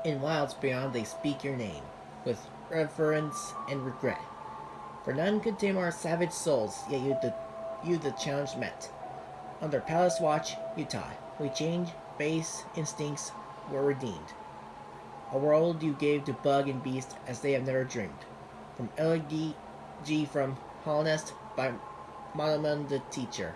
In wilds beyond they speak your name, with reverence and regret. For none could tame our savage souls, yet you the challenge met. Under palace watch, you taught. We changed, base instincts were redeemed. A world you gave to bug and beast as they have never dreamed. From LG from Hallownest by Monoman the teacher.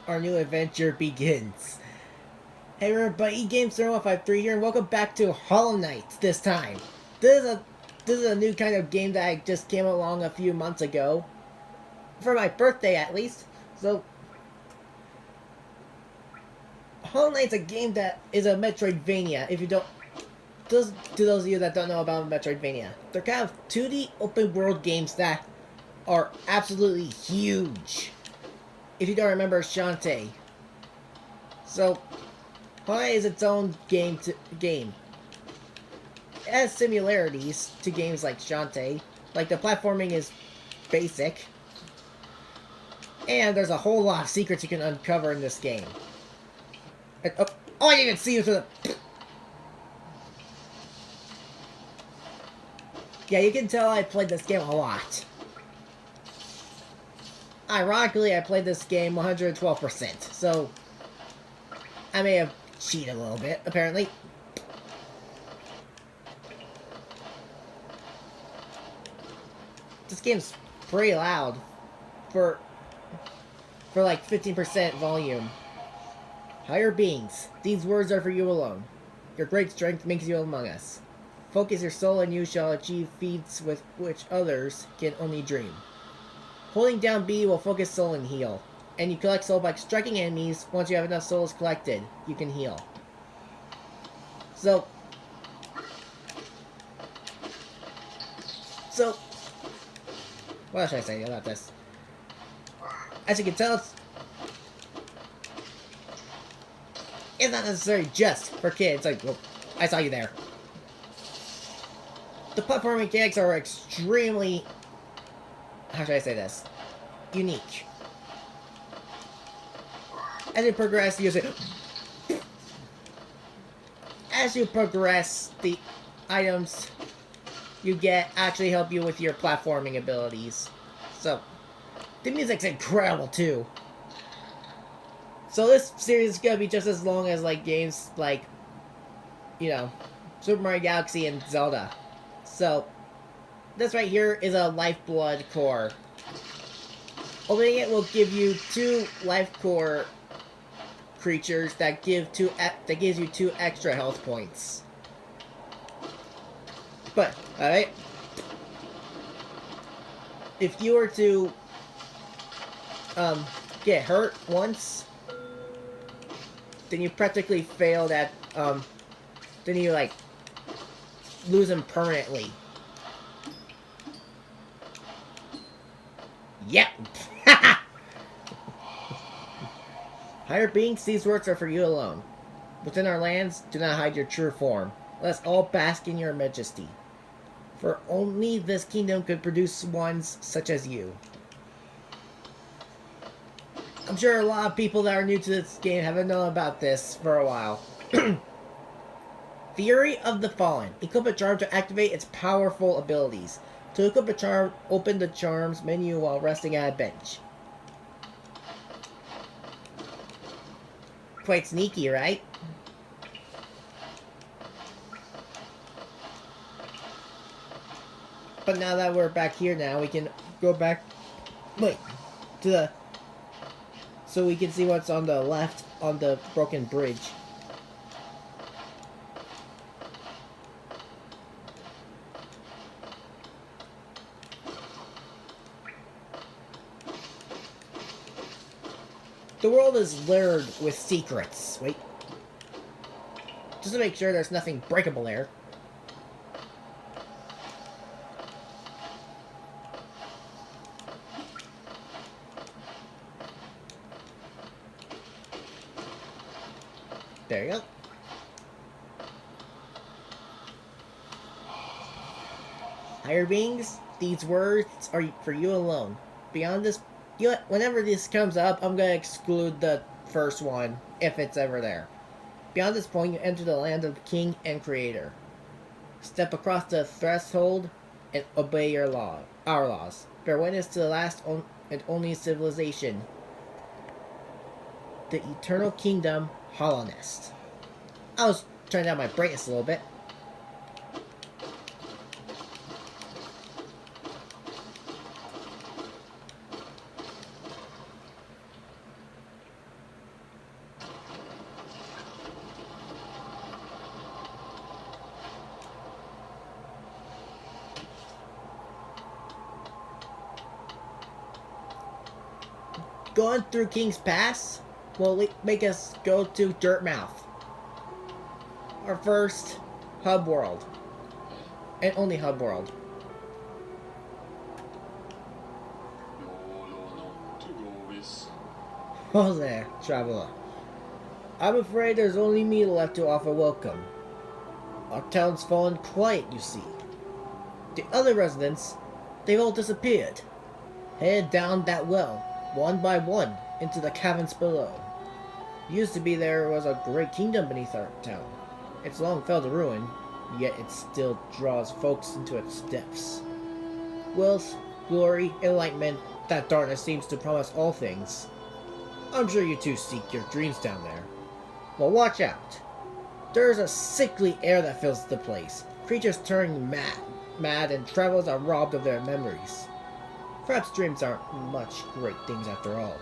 Our new adventure begins. Hey everybody, Games0153 here, and welcome back to Hollow Knight this time. This is a new kind of game that I just came along a few months ago. For my birthday at least. So Hollow Knight's a game that is a Metroidvania, if you don't to those of you that don't know about Metroidvania. They're kind of 2D open world games that are absolutely huge. If you don't remember Shantae. So, Hollow Knight is its own game. It has similarities to games like Shantae. Like, the platforming is basic. And there's a whole lot of secrets you can uncover in this game. Oh, I didn't even see you through the... Yeah, you can tell I played this game a lot. Ironically, I played this game 112%, so I may have cheated a little bit, apparently. This game's pretty loud for like 15% volume. Higher beings, these words are for you alone. Your great strength makes you among us. Focus your soul and you shall achieve feats with which others can only dream. Holding down B will focus soul and heal. And you collect soul by striking enemies. Once you have enough souls collected, you can heal. So, what should I say about this? As you can tell, it's not necessarily just for kids. Like, well, I saw you there. The platform mechanics are extremely... How should I say this? Unique. As you progress, as you progress, the items you get actually help you with your platforming abilities. So, the music's incredible too. So this series is gonna be just as long as like games like, you know, Super Mario Galaxy and Zelda. So, this right here is a Lifeblood core. Opening it will give you 2 life core creatures that gives you 2 extra health points. But, alright, if you were to get hurt once, then you practically failed at then you like lose him permanently. Yep. Higher beings, these words are for you alone. Within our lands, do not hide your true form. Let us all bask in your majesty. For only this kingdom could produce ones such as you. I'm sure a lot of people that are new to this game haven't known about this for a while. Fury of the Fallen. Equip a charm to activate its powerful abilities. To equip a charm, open the charms menu while resting at a bench. Quite sneaky, right? But now that we're back here now, we can go back... Wait. To the... So we can see what's on the left on the broken bridge. The world is littered with secrets. Wait. Just to make sure there's nothing breakable there. There you go. Higher beings, these words are for you alone. Beyond this, whenever this comes up, I'm going to exclude the first one, if it's ever there. Beyond this point, you enter the land of the King and Creator. Step across the threshold and obey our laws. Bear witness to the last and only civilization, the eternal kingdom, Hallownest. I was turning down my brightness a little bit. Going through King's Pass will make us go to Dirtmouth, our first hub world, and only hub world. Oh there, traveler. I'm afraid there's only me left to offer welcome. Our town's fallen quiet, you see. The other residents, they've all disappeared. Head down that well, one by one, into the caverns below. Used to be there was a great kingdom beneath our town. It's long fell to ruin, yet it still draws folks into its depths. Wealth, glory, enlightenment, that darkness seems to promise all things. I'm sure you too seek your dreams down there. Well, watch out. There's a sickly air that fills the place. Creatures turning mad, and travelers are robbed of their memories. Perhaps dreams aren't much great things after all.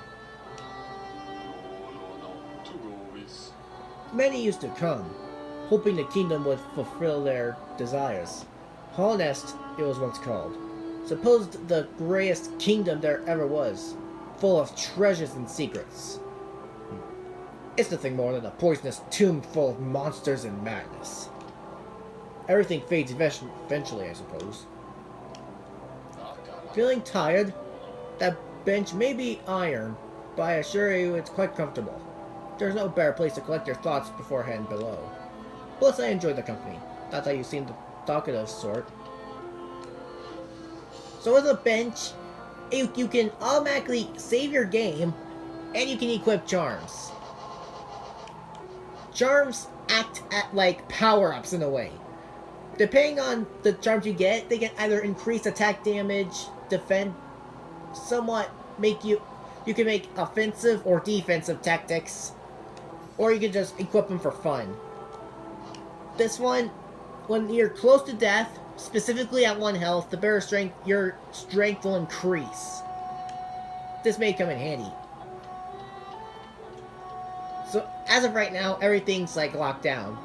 Many used to come, hoping the kingdom would fulfill their desires. Hallownest, it was once called. Supposed the greatest kingdom there ever was, full of treasures and secrets. It's nothing more than a poisonous tomb full of monsters and madness. Everything fades eventually, I suppose. Feeling tired? That bench may be iron, but I assure you it's quite comfortable. There's no better place to collect your thoughts beforehand below. Plus, I enjoy the company. Not that you seem the talkative sort. So with a bench, you can automatically save your game, and you can equip charms. Charms act like power-ups in a way. Depending on the charms you get, they can either increase attack damage, defend, somewhat make you can make offensive or defensive tactics, or you can just equip them for fun. This one, when you're close to death, specifically at 1 health, the better strength, your strength will increase. This may come in handy. So, as of right now, everything's like locked down.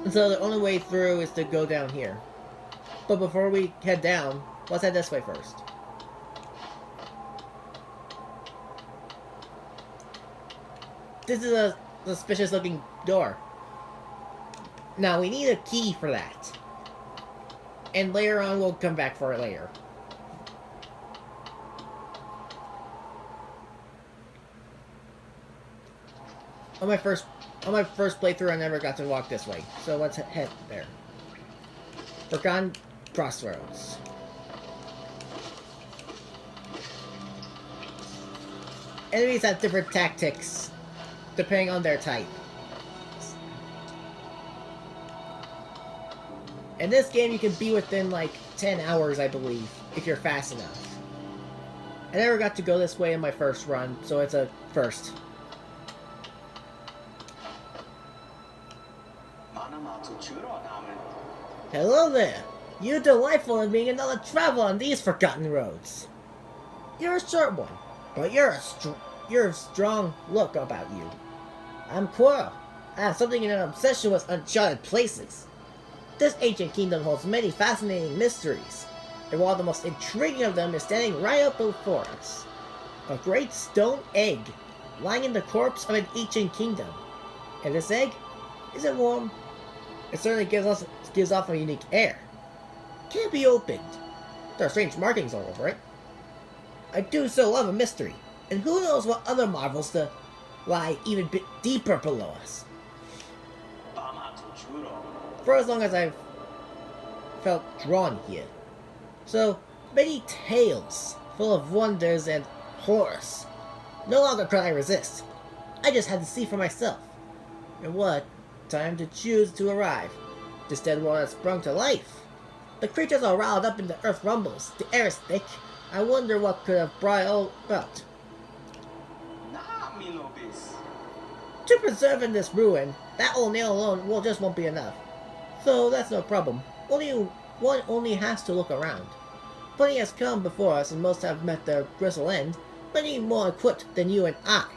And so the only way through is to go down here. But before we head down, let's head this way first. This is a suspicious looking door. Now we need a key for that. And later on we'll come back for it later. On my first playthrough I never got to walk this way. So let's head there. Forgotten Crossroads. Enemies have different tactics depending on their type. In this game you can be within like 10 hours I believe, if you're fast enough. I never got to go this way in my first run, so it's a first. Hello there! You're delightful in being another traveler on these forgotten roads. You're a short one, but you're a strong look about you. I'm Quirrell. I have something in an obsession with uncharted places. This ancient kingdom holds many fascinating mysteries, and one of the most intriguing of them is standing right up before us. A great stone egg, lying in the corpse of an ancient kingdom. And this egg, is it warm? It certainly gives off a unique air. Can't be opened. There are strange markings all over it. I do so love a mystery, and who knows what other marvels to lie even a bit deeper below us. For as long as I've felt drawn here. So many tales, full of wonders and horrors. No longer could I resist. I just had to see for myself. And what time to choose to arrive. This dead world has sprung to life. The creatures are riled up and the earth rumbles. The air is thick. I wonder what could have brought it all about. To preserve in this ruin, that old nail alone won't be enough. So that's no problem. One only has to look around. Plenty has come before us and most have met their gristle end, many more equipped than you and I.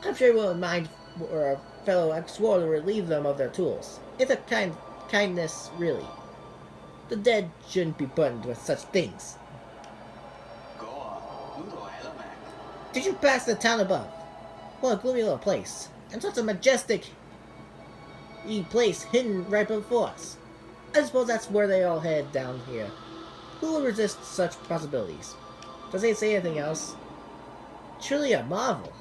I'm sure you won't mind for a fellow explorer to relieve them of their tools. It's a kindness, really. The dead shouldn't be burdened with such things. Did you pass the town above? What a gloomy little place. And such a majestic place hidden right before us. I suppose that's where they all head down here. Who will resist such possibilities? Does they say anything else? Truly a marvel.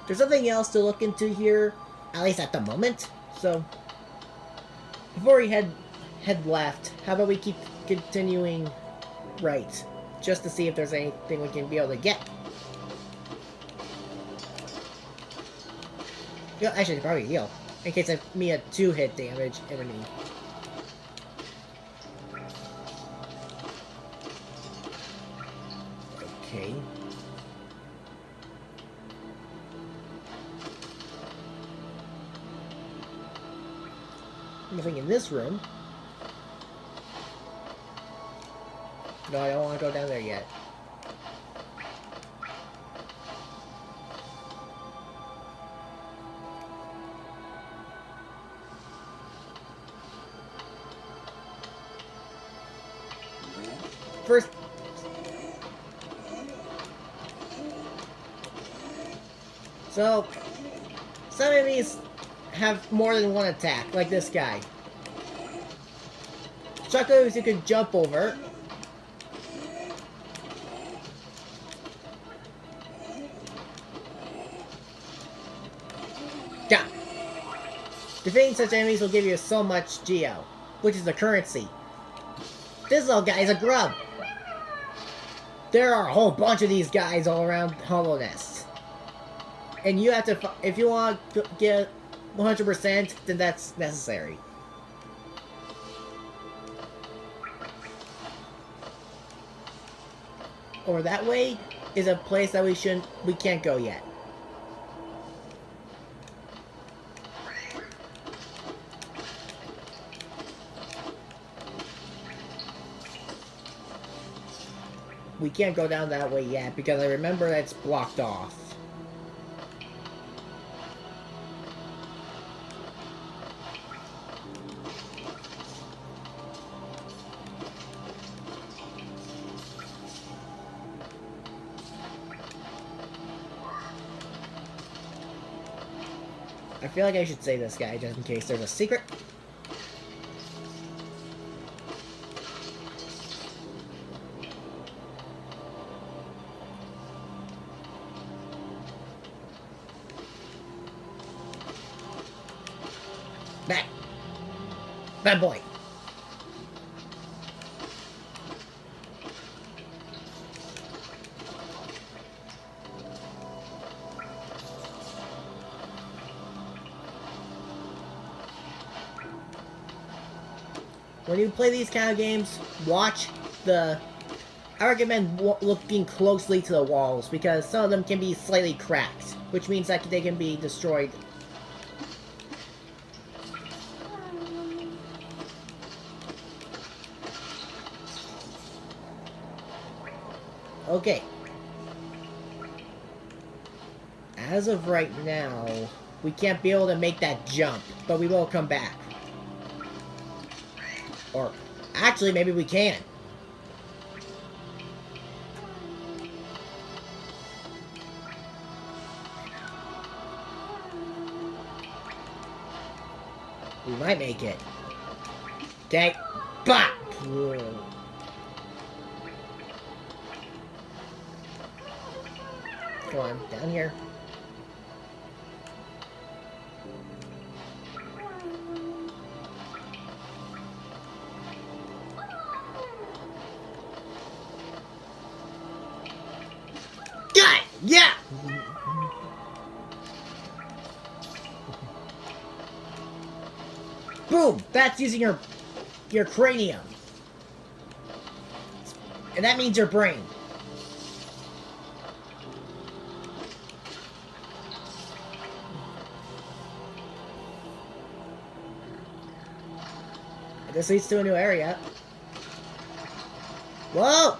There's nothing else to look into here, at least at the moment. So, before we head left, how about we keep continuing right, just to see if there's anything we can be able to get. You know, actually, probably heal, in case I me a 2-hit damage enemy. Okay. Nothing in this room. No, I don't want to go down there yet. First, so some enemies have more than one attack, like this guy. Chuckos you can jump over. Yeah. Defeating such enemies will give you so much Geo, which is the currency. This little guy is a grub. There are a whole bunch of these guys all around Hallownest. And you have to, if you want to get 100%, then that's necessary. Over that way is a place that we can't go yet. We can't go down that way yet because I remember that's blocked off. I feel like I should say this guy just in case there's a secret. Back. Bad boy. When you play these kind of games, watch the... I recommend looking closely to the walls, because some of them can be slightly cracked, which means that they can be destroyed. Okay. As of right now, we can't be able to make that jump, but we will come back. Or, actually, maybe we can. We might make it. Okay. Bah! Come on, down here. Got it! Yeah! Boom! That's using your cranium. And that means your brain. This leads to a new area. Whoa!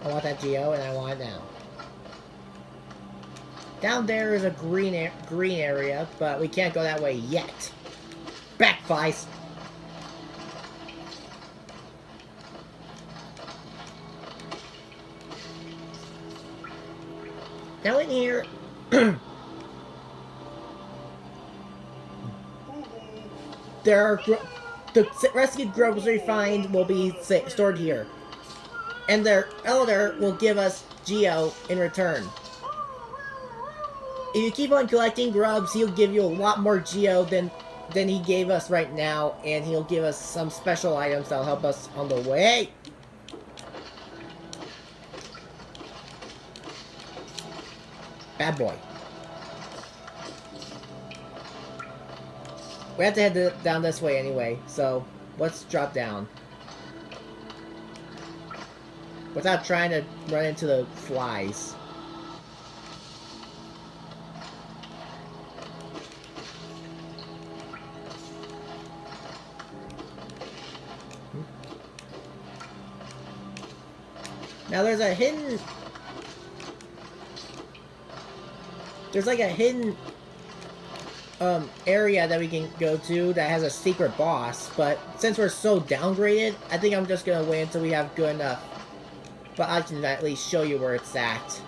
I want that Geo, and I want it now. Down there is a green area, but we can't go that way yet. Back, Vice! Now in here... there are... the rescued grubs we find will be stored here. And their elder will give us Geo in return. If you keep on collecting grubs, he'll give you a lot more Geo than he gave us right now, and he'll give us some special items that'll help us on the way. Bad boy. We have to head down this way anyway, so let's drop down. Without trying to run into the flies. Now there's a hidden... there's like a hidden area that we can go to that has a secret boss, but since we're so downgraded, I think I'm just gonna wait until we have good enough. But I can at least show you where it's at.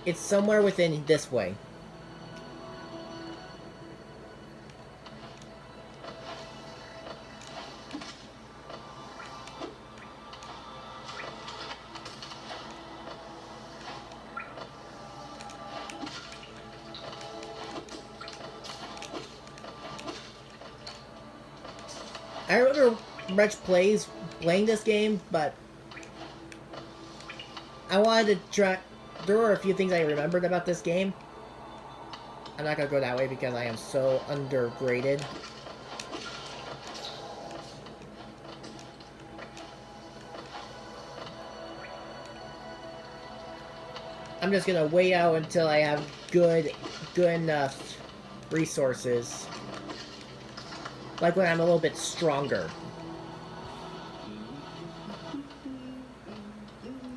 It's somewhere within this way. I remember Rich playing this game, but I wanted to try... there were a few things I remembered about this game. I'm not gonna go that way because I am so undergraded. I'm just gonna wait out until I have good enough resources. Like when I'm a little bit stronger.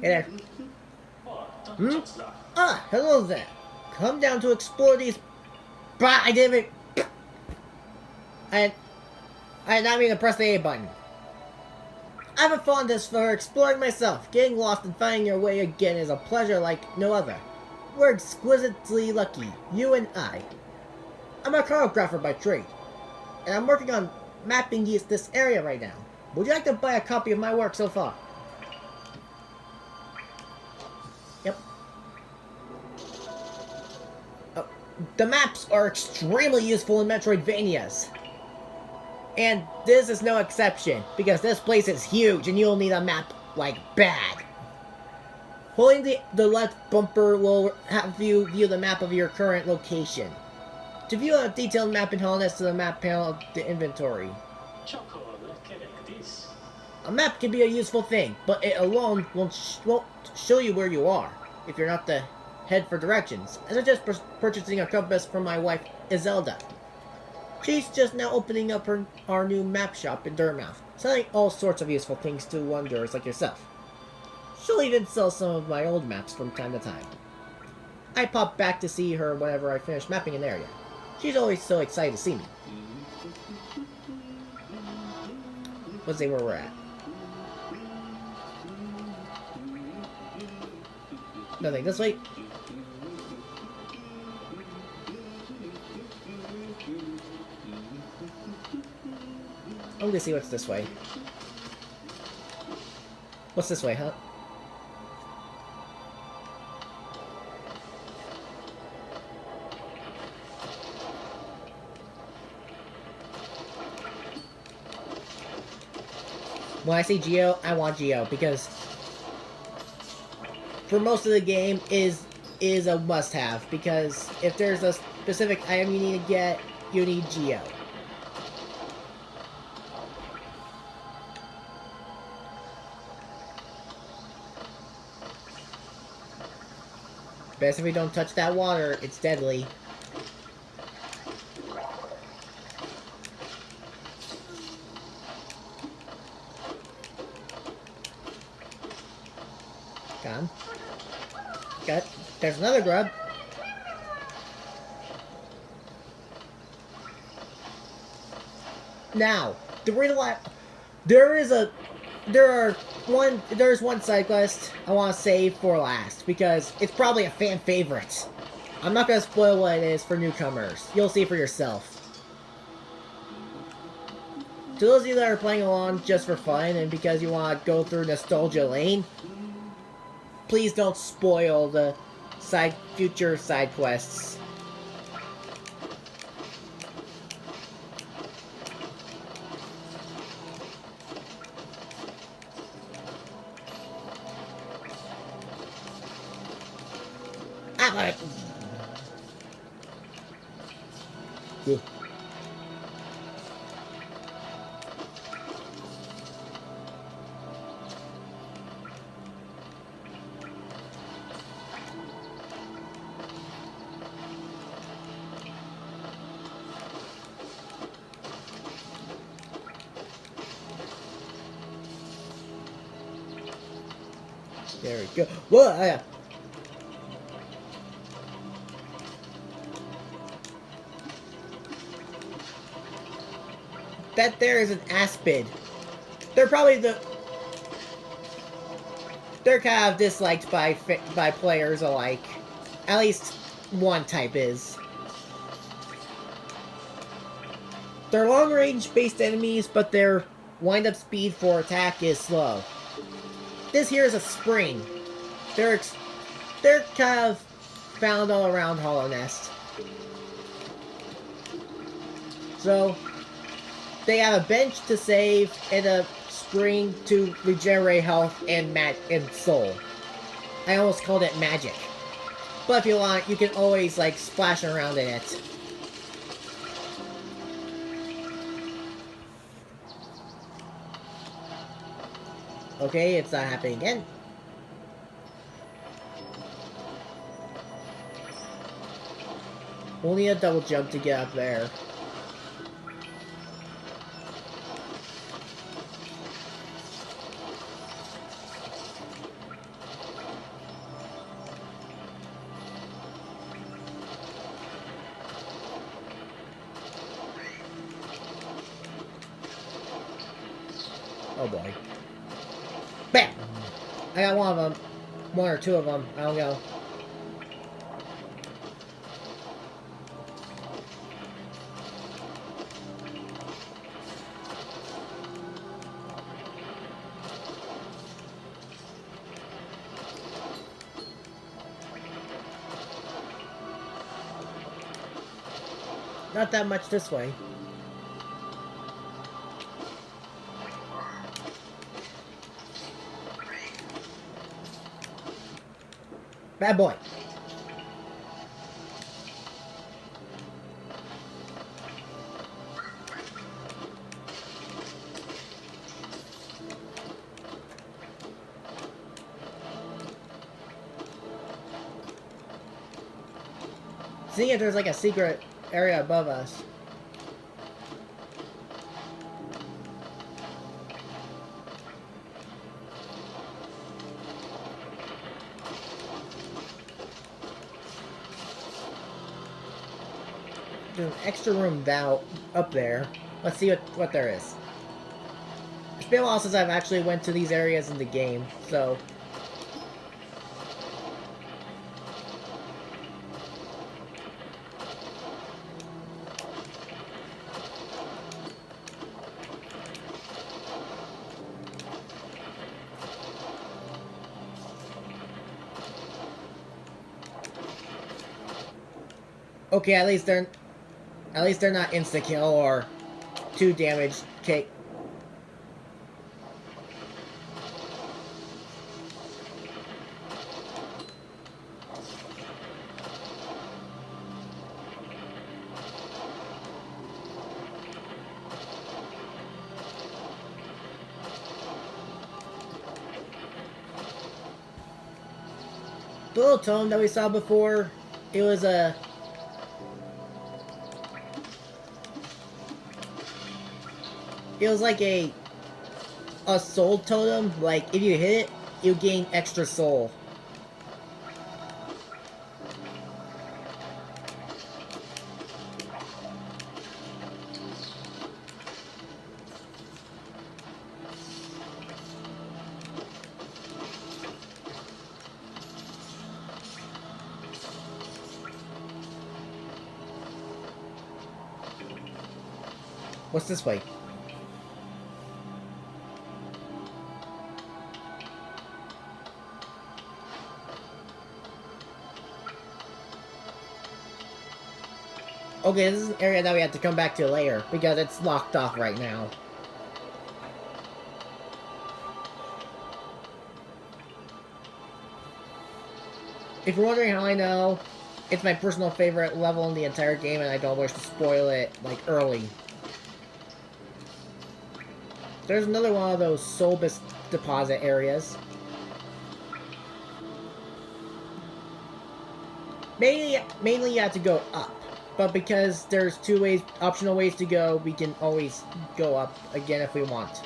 Hey there. Hmm? Ah, hello there. Come down to explore these But I didn't. I did not mean to press the A button. I have a fondness for exploring myself. Getting lost and finding your way again is a pleasure like no other. We're exquisitely lucky, you and I. I'm a cartographer by trade, and I'm working on mapping this area right now. Would you like to buy a copy of my work so far? Yep. The maps are extremely useful in Metroidvanias. And this is no exception, because this place is huge and you'll need a map, like, bad. Holding the left bumper will have you view the map of your current location. To view a detailed map in Hallownest to the map panel of the inventory. A map can be a useful thing, but it alone won't show you where you are, if you're not the head for directions. I suggest purchasing a compass from my wife, Izelda. She's just now opening up our new map shop in Durmouth, selling all sorts of useful things to wanderers like yourself. She'll even sell some of my old maps from time to time. I pop back to see her whenever I finish mapping an area. She's always so excited to see me. Let's see where we're at. Nothing this way. I'm gonna see what's this way. What's this way, huh? When I say Geo, I want Geo, because for most of the game is a must-have, because if there's a specific item you need to get, you need Geo. Best if we don't touch that water, it's deadly. Gone. Got. There's another grub. Now, the reason why there's one side quest I want to save for last, because it's probably a fan favorite. I'm not going to spoil what it is for newcomers. You'll see for yourself. To those of you that are playing along just for fun and because you want to go through Nostalgia Lane, please don't spoil the future side quests. Ooh. There we go. Whoa! That there is an Aspid. They're probably they're kind of disliked by players alike. At least one type is. They're long-range based enemies, but their wind-up speed for attack is slow. This here is a spring. They're kind of found all around Hallownest. So they have a bench to save and a spring to regenerate health and soul. I almost called it magic. But if you want, you can always like splash around in it. Okay, it's not happening again. We'll need a double jump to get up there. Oh boy. Bam! I got one of them. One or two of them. I don't know. Not that much this way. Bad boy. Seeing if there's like a secret area above us. There's an extra room down up there. Let's see what there is. It's been a while since I've actually went to these areas in the game, so... Okay, at least they're not insta-kill or 2 damage take. The little tome that we saw before, it was a... It was like a soul totem. Like, if you hit it, you gain extra soul. What's this way? Okay, this is an area that we have to come back to later, because it's locked off right now. If you're wondering how I know, it's my personal favorite level in the entire game, and I don't wish to spoil it, like, early. There's another one of those soul deposit areas. Mainly you have to go up. But because there's 2 optional ways to go, we can always go up again if we want.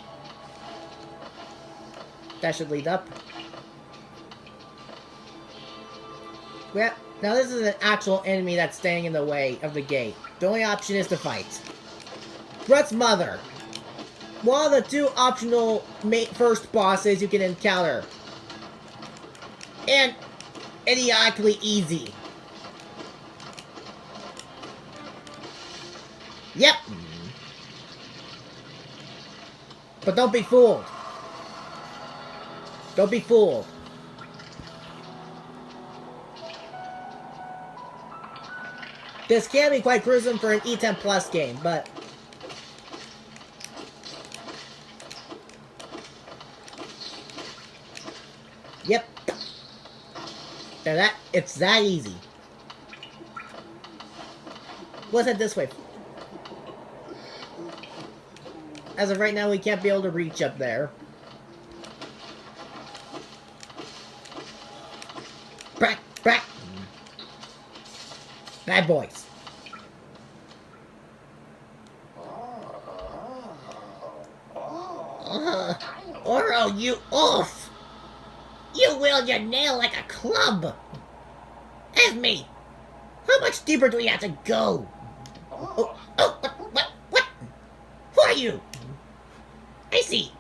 That should lead up. Well, now this is an actual enemy that's standing in the way of the gate. The only option is to fight. Brett's mother. One of the 2 optional first bosses you can encounter. And idiotically easy. Yep. But don't be fooled. Don't be fooled. This can be quite gruesome for an E10 Plus game, but... Yep. Now it's that easy. Let's head this way. As of right now, we can't be able to reach up there. Back! Bad boys. Oro, you oaf! You wield your nail like a club! Ask me! How much deeper do we have to go? What? Who are you? I see.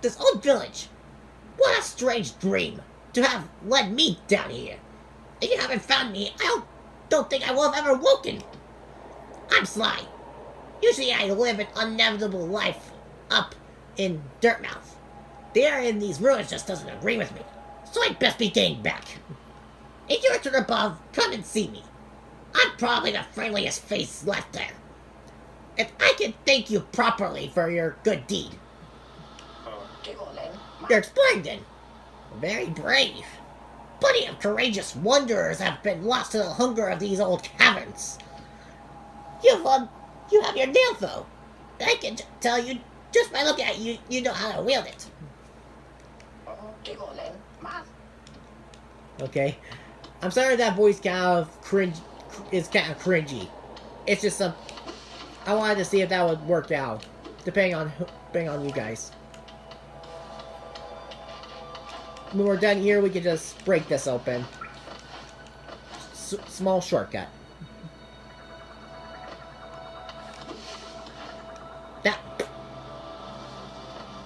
This old village. What a strange dream to have led me down here. If you haven't found me, I don't think I will have ever woken. I'm Sly. Usually I live an inevitable life up in Dirtmouth. The area in these ruins just doesn't agree with me, so I'd best be getting back. If you return above, come and see me. I'm probably the friendliest face left there. If I can thank you properly for your good deed. You're splendid. Very brave. Plenty of courageous wanderers have been lost to the hunger of these old caverns. You have your nail, though. I can tell you, just by looking at you, you know how to wield it. Okay. I'm sorry that voice is kind of cringy. It's just some... I wanted to see if that would work out. Depending on you guys. When we're done here, we can just break this open. Small shortcut. That.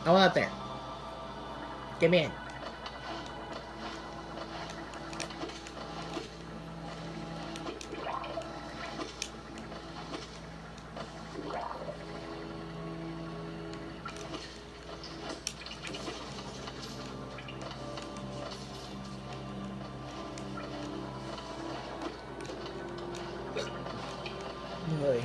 I went up there. Get me in. Really.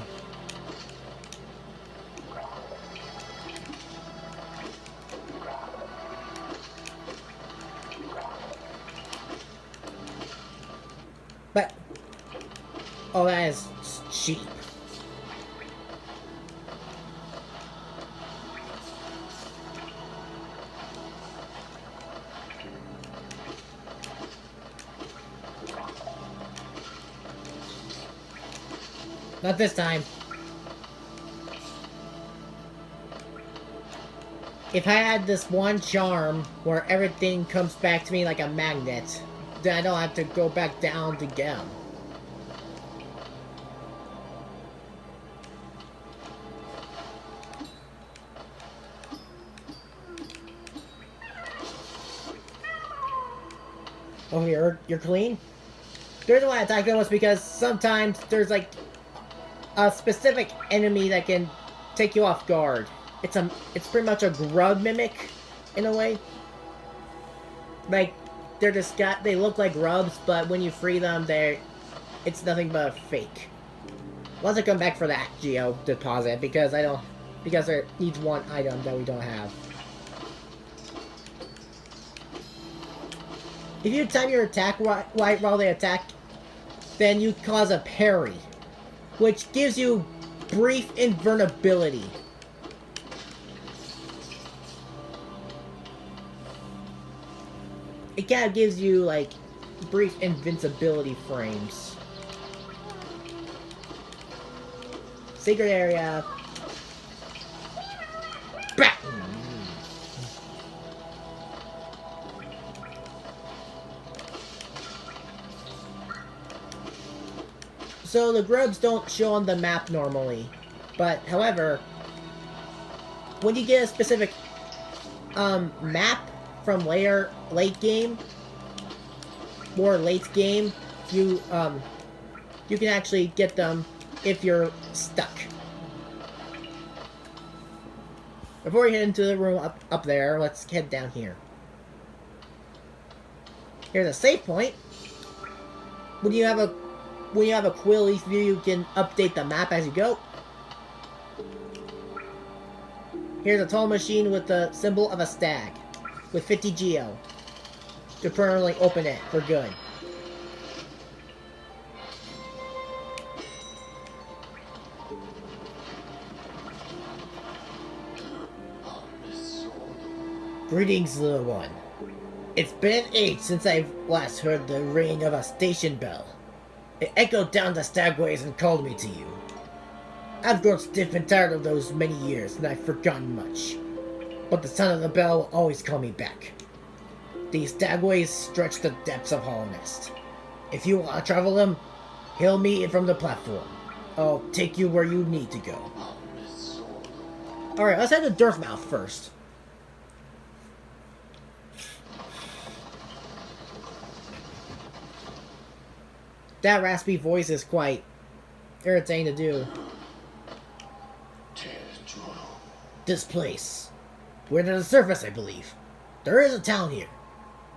But oh, that is cheap. Not this time. If I had this one charm where everything comes back to me like a magnet, then I don't have to go back down to get them. Oh, you're clean? The reason why I attacked them was because sometimes there's like a specific enemy that can take you off guard. It's pretty much a grub mimic, in a way. Like, they look like grubs, but when you free them, it's nothing but a fake. Once I come back for that geo deposit, because there needs one item that we don't have. If you time your attack right while they attack, then you cause a parry, which gives you brief invulnerability. It kind of gives you, like, brief invincibility frames. Secret area. Bah! So the grubs don't show on the map normally. But, however, when you get a specific map from late game, more late game, you can actually get them if you're stuck. Before we head into the room up there, let's head down here. Here's a save point. When you have a quill each view, you can update the map as you go. Here's a tall machine with the symbol of a stag, with 50 geo, to permanently open it for good. Greetings, little one. It's been an age since I've last heard the ringing of a station bell. It echoed down the stagways and called me to you. I've grown stiff and tired of those many years, and I've forgotten much. But the sound of the bell will always call me back. These stagways stretch the depths of Hallownest. If you want to travel them, hail me from the platform. I'll take you where you need to go. Alright, let's head to Dirtmouth first. That raspy voice is quite irritating to do. This place. We're to the surface, I believe. There is a town here.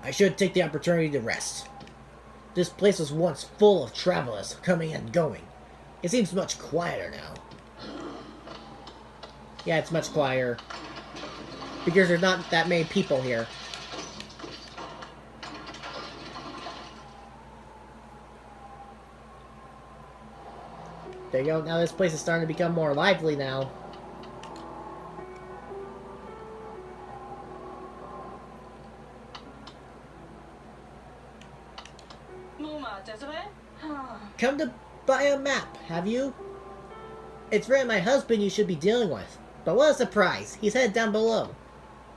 I should take the opportunity to rest. This place was once full of travelers coming and going. It seems much quieter now. Yeah, it's much quieter. Because there's not that many people here. There you go. Now this place is starting to become more lively now. Come to buy a map, have you? It's really my husband you should be dealing with. But what a surprise, he's headed down below.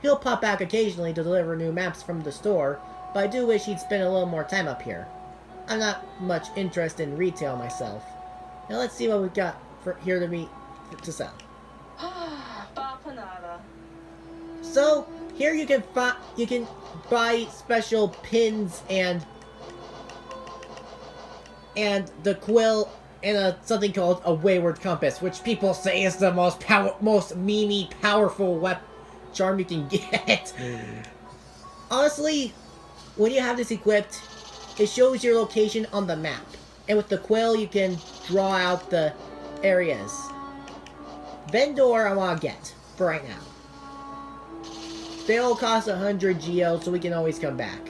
He'll pop back occasionally to deliver new maps from the store, but I do wish he'd spend a little more time up here. I'm not much interested in retail myself. Now let's see what we've got here to sell. So, here you can buy special pins and the quill and something called a wayward compass, which people say is the most memey powerful charm you can get. Honestly, when you have this equipped, it shows your location on the map, and with the quill you can draw out the areas. Vendor I want to get for right now. They all cost 100 geo, so we can always come back.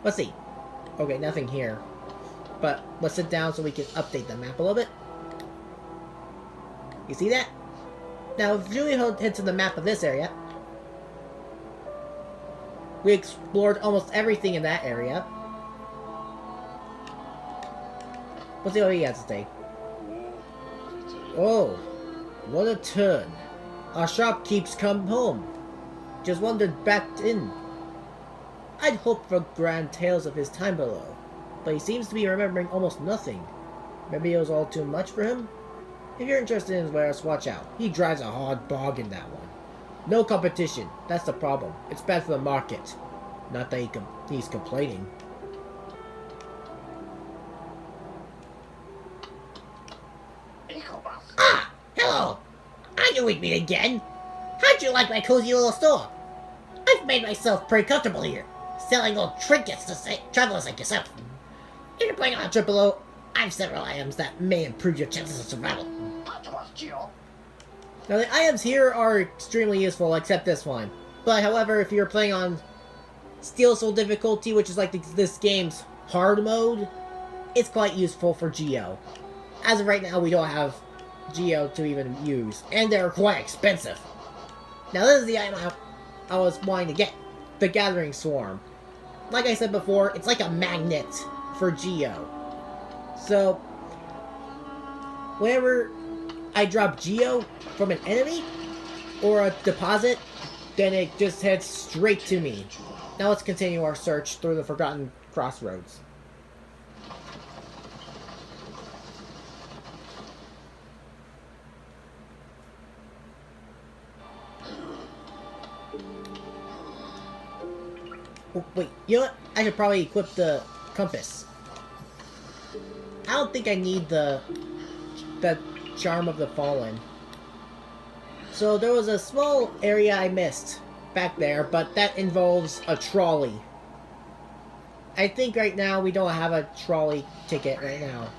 Let's see. Okay, nothing here. But let's sit down so we can update the map a little bit. You see that? Now, if Julie heads to the map of this area, we explored almost everything in that area. Let's see what he has to say. Oh, what a turn. Our shopkeep's come home. Just wandered back in. I'd hoped for grand tales of his time below, but he seems to be remembering almost nothing. Maybe it was all too much for him? If you're interested in his wares, watch out. He drives a hard bargain, that one. No competition. That's the problem. It's bad for the market. Not that he's complaining. Ah! Hello! I knew we'd meet again. How'd you like my cozy little store? I've made myself pretty comfortable here, selling old trinkets to travelers like yourself. If you're planning on a trip below, I have several items that may improve your chances of survival. Now the items here are extremely useful, except this one. But however, if you're playing on Steel Soul difficulty, which is like this game's hard mode, it's quite useful for Geo. As of right now, we don't have Geo to even use, and they're quite expensive. Now this is the item I was wanting to get, the Gathering Swarm. Like I said before, it's like a magnet for Geo. So, whenever I drop Geo from an enemy or a deposit, then it just heads straight to me. Now let's continue our search through the Forgotten Crossroads. Oh, wait, you know what? I should probably equip the compass. I don't think I need the Charm of the Fallen. So there was a small area I missed back there, but that involves a trolley. I think right now we don't have a trolley ticket right now.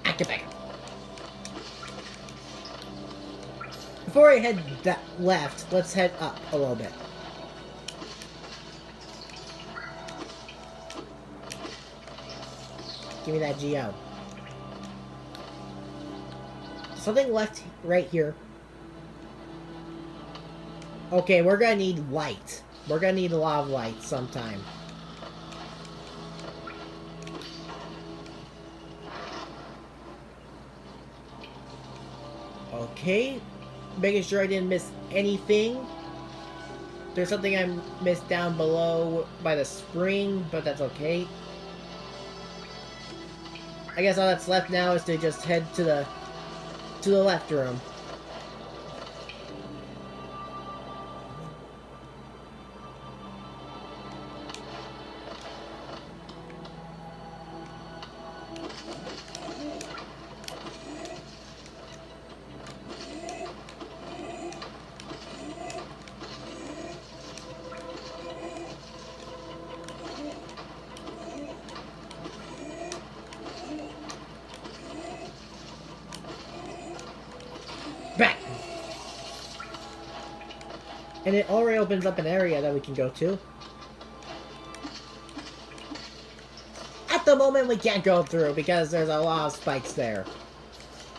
Activate. Before I head left, let's head up a little bit. Give me that Geo. Something left right here. Okay, we're gonna need light. We're gonna need a lot of light sometime. Okay. Making sure I didn't miss anything. There's something I missed down below by the spring, but that's okay. I guess all that's left now is to just head to the left room. And it already opens up an area that we can go to. At the moment, we can't go through because there's a lot of spikes there.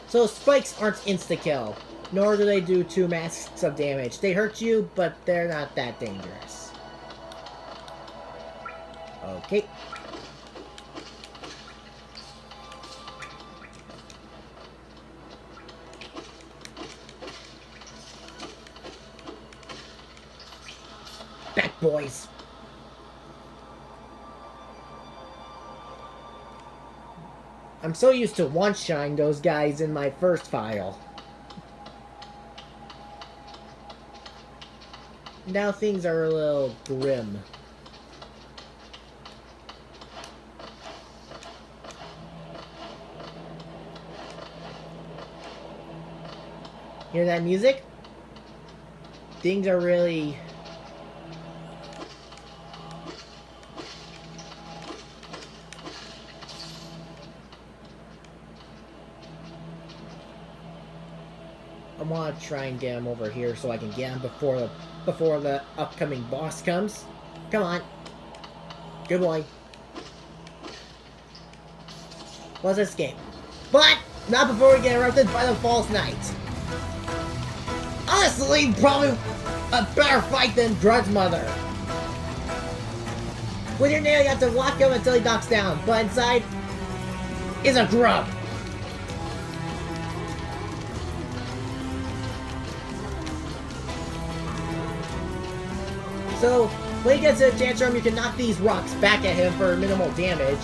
So spikes aren't insta-kill, nor do they do 2 masks of damage. They hurt you, but they're not that dangerous. Okay. Back, boys. I'm so used to one-shine those guys in my first file. Now things are a little grim. Hear that music? Things are really... I want to try and get him over here so I can get him before the upcoming boss comes. Come on. Good boy. Let's escape. But not before we get erupted by the false knight. Honestly, probably a better fight than Grunt's mother. With your nail, you have to walk him until he knocks down, but inside is a grub. So, when he gets a tantrum, you can knock these rocks back at him for minimal damage.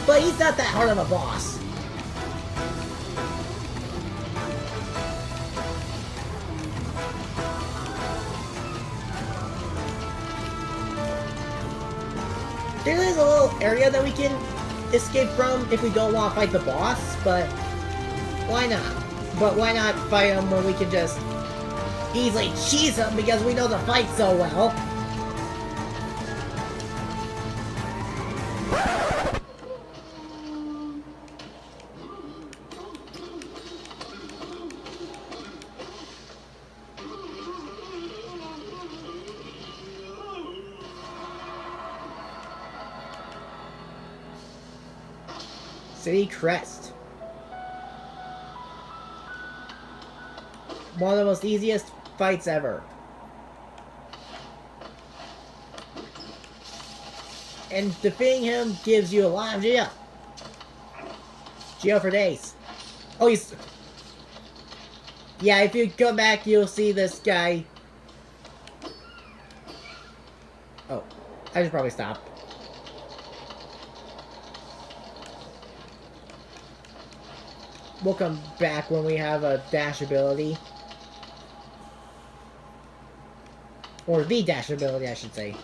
But he's not that hard of a boss. There is a little area that we can escape from if we don't want to fight the boss, but why not? But why not fight him when we can just easily cheese him because we know the fight so well? City Crest. One of the most easiest fights ever. And defeating him gives you a lot of geo. Geo for days. Oh, he's... Yeah, if you go back, you'll see this guy. Oh, I should probably stop. We'll come back when we have a dash ability. Or the dash ability, I should say.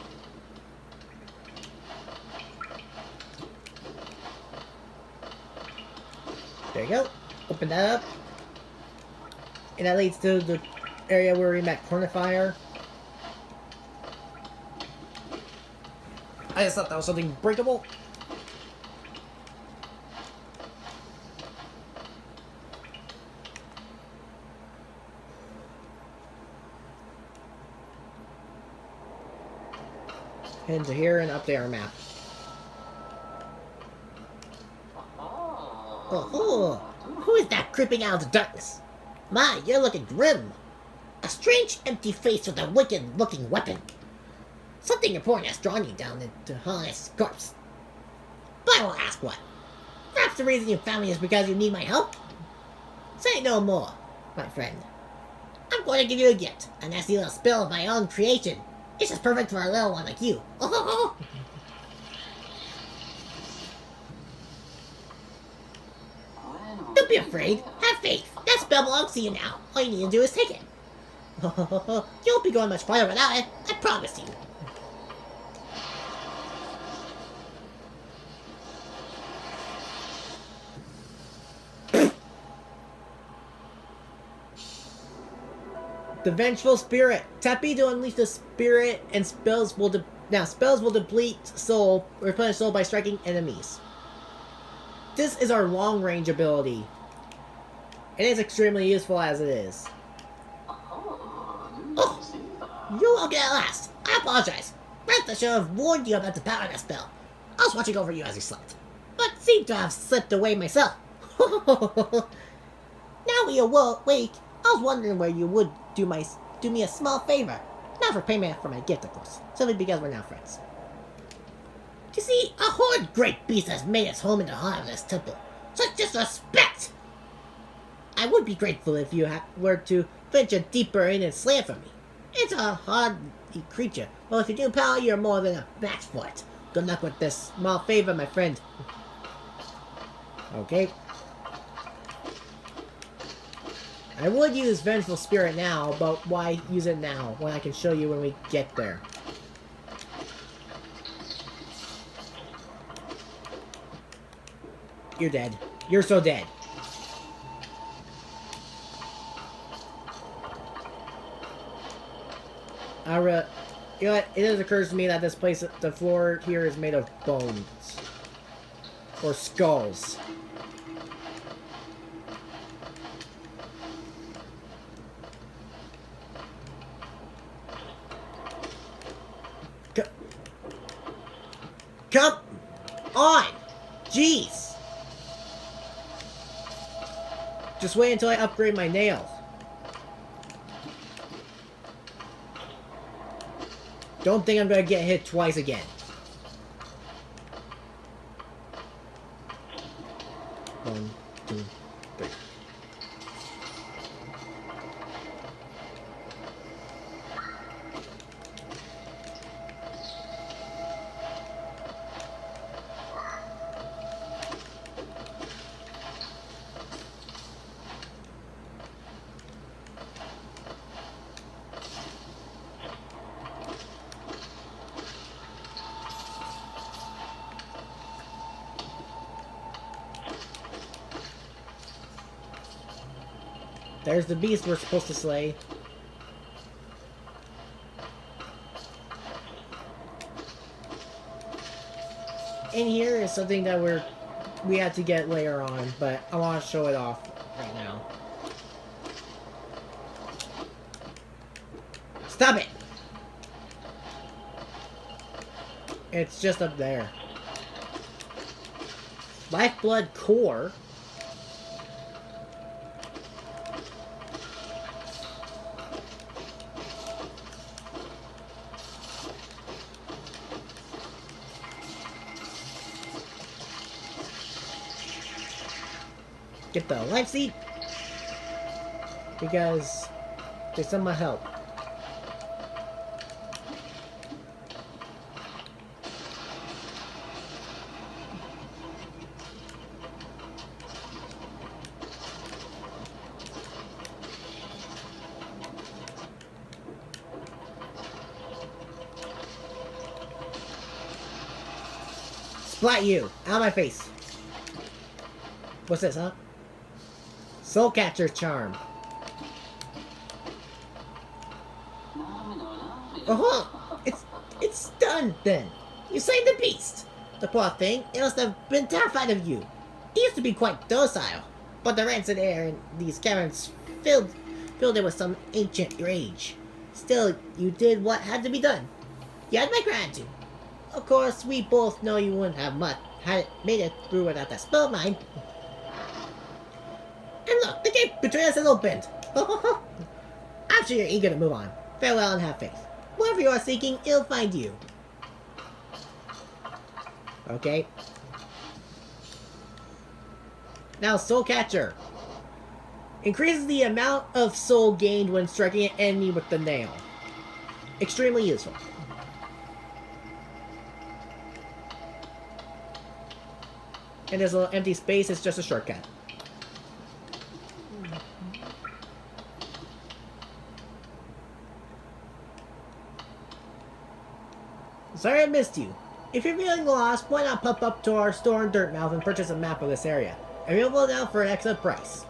There you go. Open that up. And that leads to the area where we met Cornifier. I just thought that was something breakable. Into here and update our map. Oh, who is that creeping out of the darkness? My, you're looking grim. A strange, empty face with a wicked-looking weapon. Something important has drawn you down into Hallownest's corpse. But I won't ask what. Perhaps the reason you found me is because you need my help? Say no more, my friend. I'm going to give you a gift, a nasty little spell of my own creation. It's just perfect for a little one like you. Oh. Don't be afraid. Have faith. That spell belongs to you now. All you need to do is take it. You won't be going much farther without it. I promise you. The Vengeful Spirit. Tap B to unleash the spirit, and spells will deplete soul, replenish soul by striking enemies. This is our long range ability. It is extremely useful as it is. You will get it last. I apologize. Perhaps I should have warned you about the power spell. I was watching over you as you slept, but seemed to have slipped away myself. Now we awake, I was wondering where you would do me a small favor. Not for payment for my gift, of course, simply because we're now friends. You see, a horrid great beast has made its home in the Hallownest temple. Such disrespect! I would be grateful if you were to venture deeper in and slay it for me. It's a hard creature. Well, if you do power, you're more than a match for it. Good luck with this small favor, my friend. Okay. I would use Vengeful Spirit now, but why use it now when I can show you when we get there? You're dead. You're so dead. You know what? It just occurs to me that this place, the floor here is made of bones. Or skulls. Come on! Jeez! Just wait until I upgrade my nail. Don't think I'm gonna get hit twice again. One, two, three. There's the beast we're supposed to slay. In here is something that we had to get later on, but I want to show it off right now. Stop it! It's just up there. Lifeblood core. Get the life seed because there's some help. Splat you out of my face. What's this, huh? Soul Catcher Charm. Oh, it's done then. You slain the beast. The poor thing, it must have been terrified of you. It used to be quite docile, but the rancid air in these caverns filled it with some ancient rage. Still, you did what had to be done. You had my gratitude. Of course, we both know you wouldn't have had it made it through without that spell of mine. And look, the gate between us is opened. I'm sure you're eager to move on. Farewell and have faith. Whatever you are seeking, it'll find you. Okay. Now, Soul Catcher. Increases the amount of soul gained when striking an enemy with the nail. Extremely useful. And this little empty space is just a shortcut. Sorry I missed you. If you're feeling lost, why not pop up to our store in Dirtmouth and purchase a map of this area? Available now for an excellent price.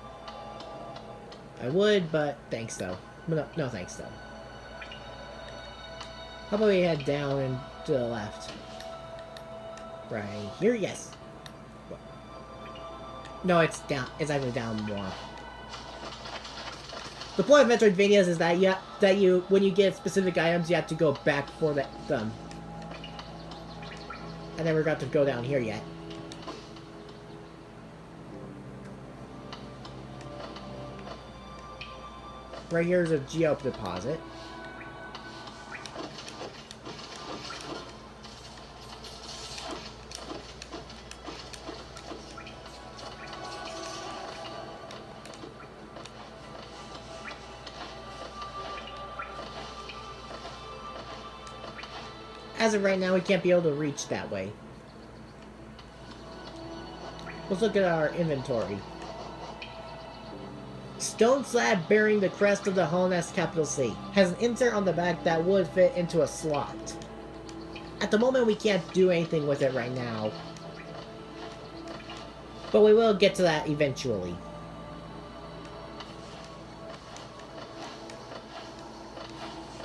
I would, but thanks though. No thanks though. How about we head down and to the left? Right here, yes. No, it's down. It's actually down more. The point of Metroidvanias is that when you get specific items, you have to go back for them. I never got to go down here yet. Right here is a geo deposit. As of right now, we can't be able to reach that way. Let's look at our inventory. Stone slab bearing the crest of the Hallownest capital city. Has an insert on the back that would fit into a slot. At the moment, we can't do anything with it right now. But we will get to that eventually.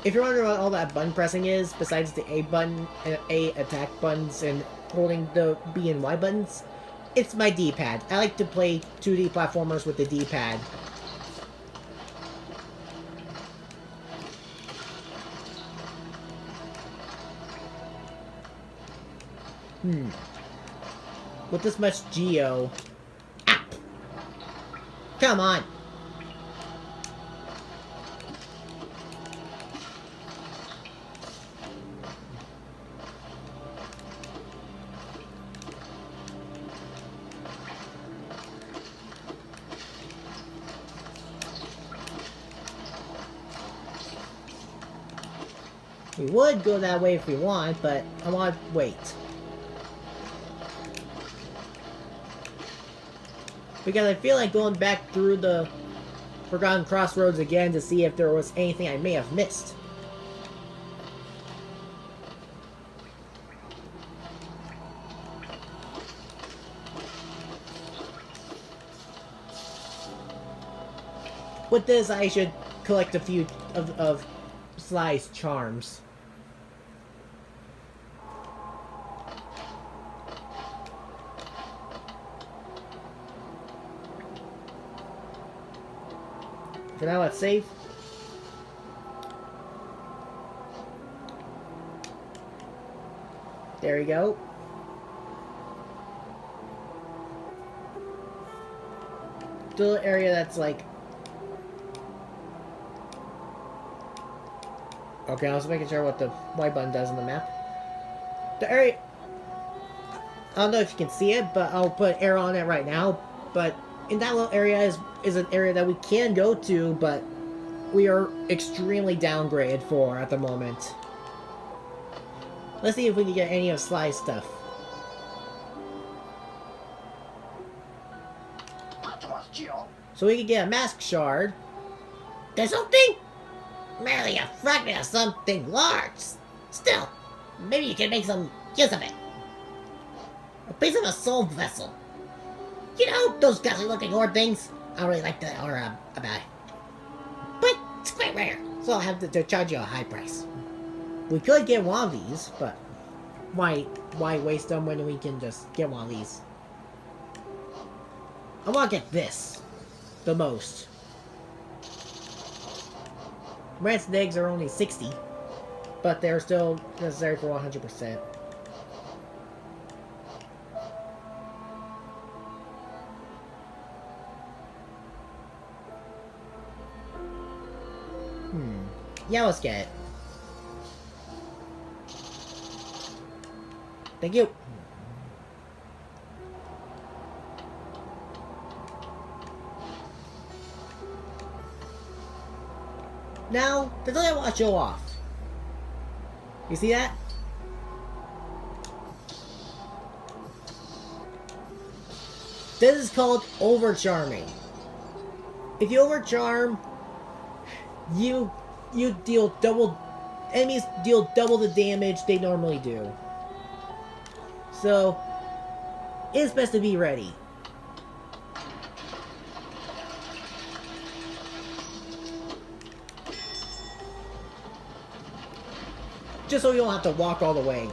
If you're wondering what all that button pressing is, besides the A button and A attack buttons and holding the B and Y buttons, it's my D-pad. I like to play 2D platformers with the D-pad. With this much geo... Ah! Come on! We would go that way if we want, but I want to wait. Because I feel like going back through the Forgotten Crossroads again to see if there was anything I may have missed. With this, I should collect a few of Sly's charms. For now, let's save. There we go. The little area that's like... Okay, I was making sure what the Y button does on the map. The area... I don't know if you can see it, but I'll put an arrow on it right now. But in that little area is an area that we can go to, but we are extremely downgraded for at the moment. Let's see if we can get any of Sly's stuff. So we can get a mask shard. There's something? Merely a fragment of something large. Still, maybe you can make some use of it. A piece of a soul vessel. You know, those ghastly looking horde things? I don't really like the aura about it. But it's quite rare, so I'll have to charge you a high price. We could get one of these, but why waste them when we can just get one of these? I want to get this the most. Rancid eggs are only 60, but they're still necessary for 100%. Yeah, let's get it. Thank you. Now, there's something I want to show off. You see that? This is called overcharming. If you overcharm, you deal double... Enemies deal double the damage they normally do. So, it's best to be ready. Just so you don't have to walk all the way.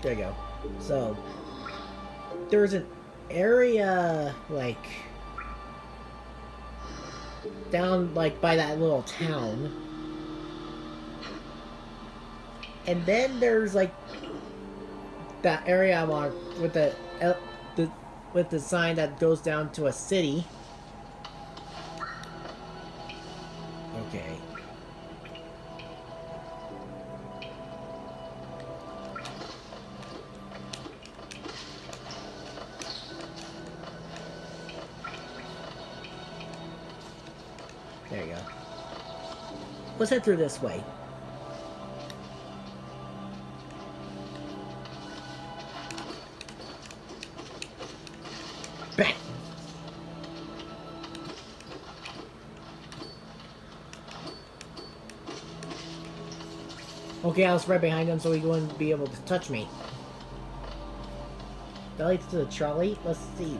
There you go. So, there's an area, like, down, like, by that little town. And then there's, like, that area I want with with the sign that goes down to a city. Okay. There you go. Let's head through this way. Bang! Okay, I was right behind him so he wouldn't be able to touch me. That leads to the trolley? Let's see.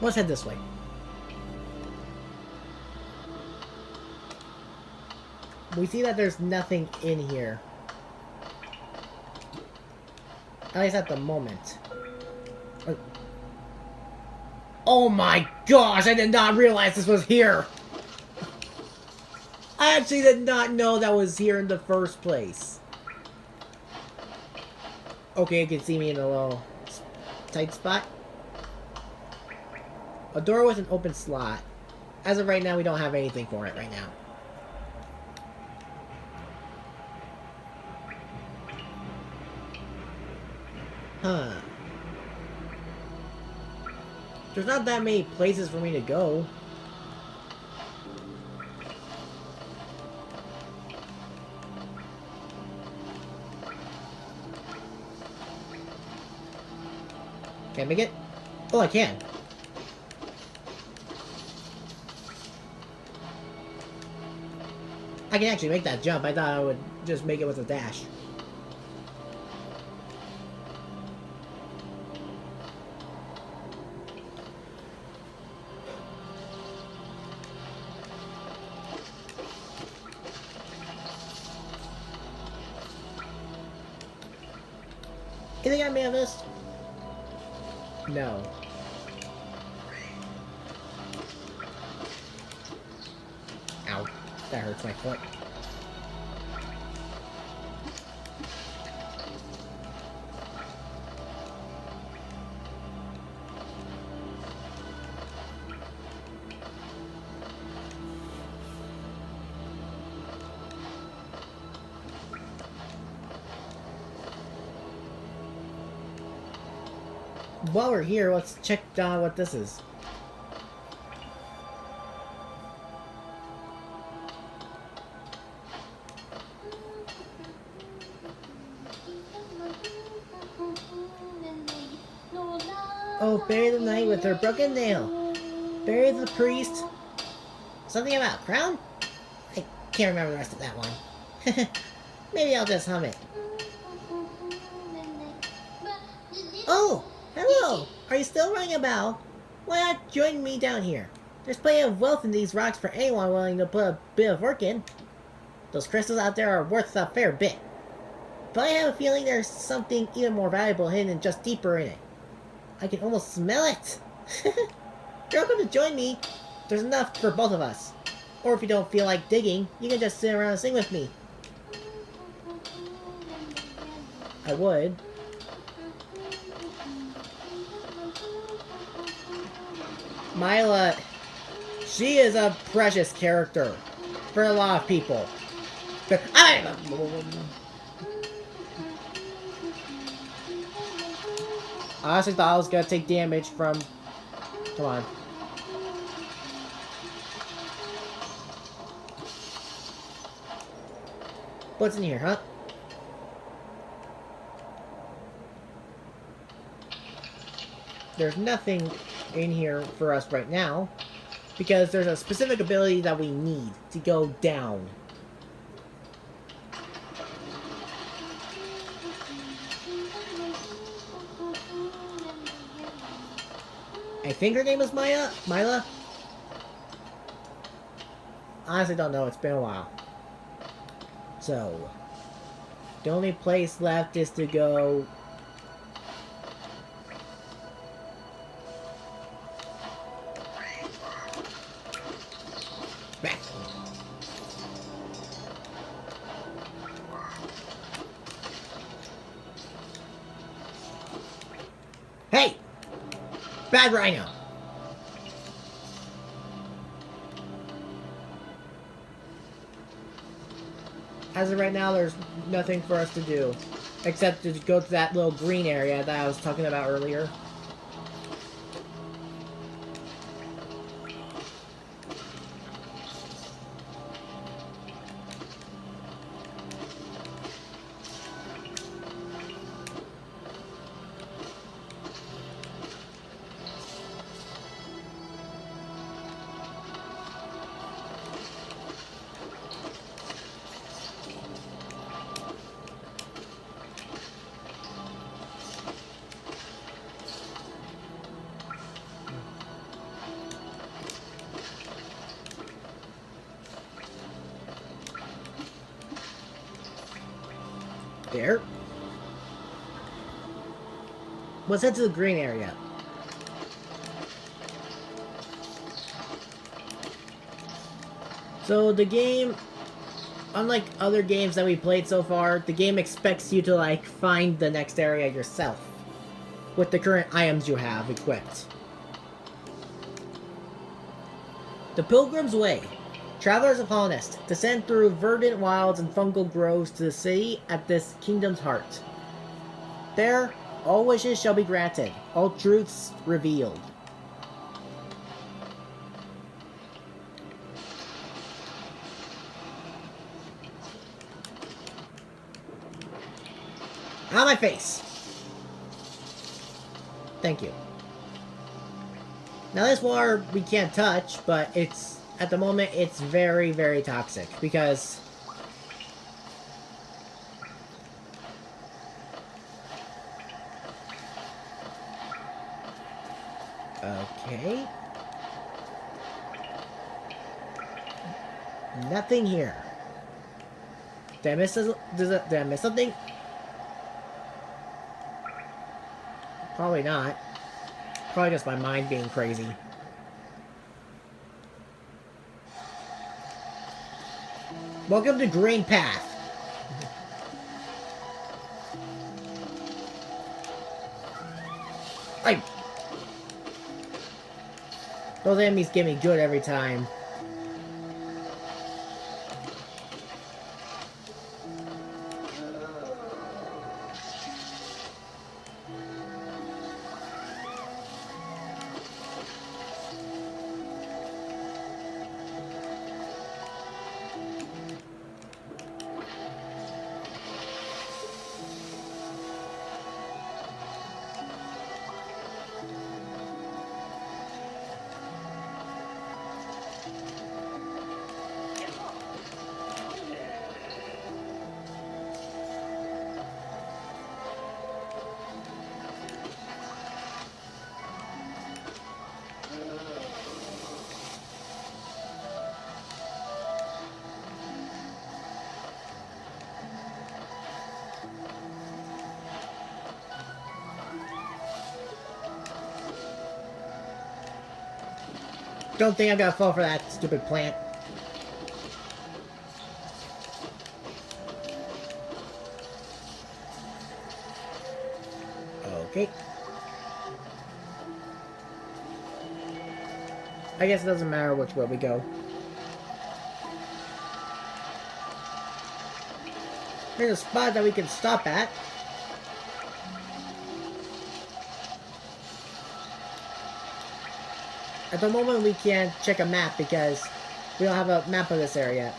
Let's head this way. We see that there's nothing in here. At least at the moment. Oh my gosh, I did not realize this was here! I actually did not know that was here in the first place. Okay, you can see me in a little tight spot. A door with an open slot. As of right now, we don't have anything for it right now. Huh. There's not that many places for me to go. Can I make it? Oh, I can. I can actually make that jump. I thought I would just make it with a dash. You think I may have this? No. Ow. That hurts my foot. While we're here, let's check what this is. Oh, bury the knight with her broken nail. Bury the priest. Something about crown? I can't remember the rest of that one. Maybe I'll just hum it. Oh! Hello! Are you still ringing a bell? Why not join me down here? There's plenty of wealth in these rocks for anyone willing to put a bit of work in. Those crystals out there are worth a fair bit. But I have a feeling there's something even more valuable hidden just deeper in it. I can almost smell it! You're welcome to join me. There's enough for both of us. Or if you don't feel like digging, you can just sit around and sing with me. I would. Myla, she is a precious character for a lot of people. I honestly thought I was gonna take damage from... Come on. What's in here, huh? there's nothing in here for us right now. Because there's a specific ability that we need to go down. I think her name is Mila? Honestly don't know, it's been a while. So, the only place left is to go... back. Hey! Bad Rhino! As of right now, there's nothing for us to do. Except to go to that little green area that I was talking about earlier. There. Let's head to the green area. So the game, unlike other games that we played so far, the game expects you to like find the next area yourself with the current items you have equipped. The Pilgrim's Way. Travelers of Hallownest, descend through verdant wilds and fungal groves to the city at this kingdom's heart. There, all wishes shall be granted, all truths revealed. Out of my face! Thank you. Now this water we can't touch, but it's... at the moment, it's very, very toxic, because... okay... nothing here. Did I miss something? Probably not. Probably just my mind being crazy. Welcome to Green Path. Those enemies get me good every time. Don't think I'm gonna fall for that stupid plant. Okay. I guess it doesn't matter which way we go. There's a spot that we can stop at. At the moment, we can't check a map because we don't have a map of this area.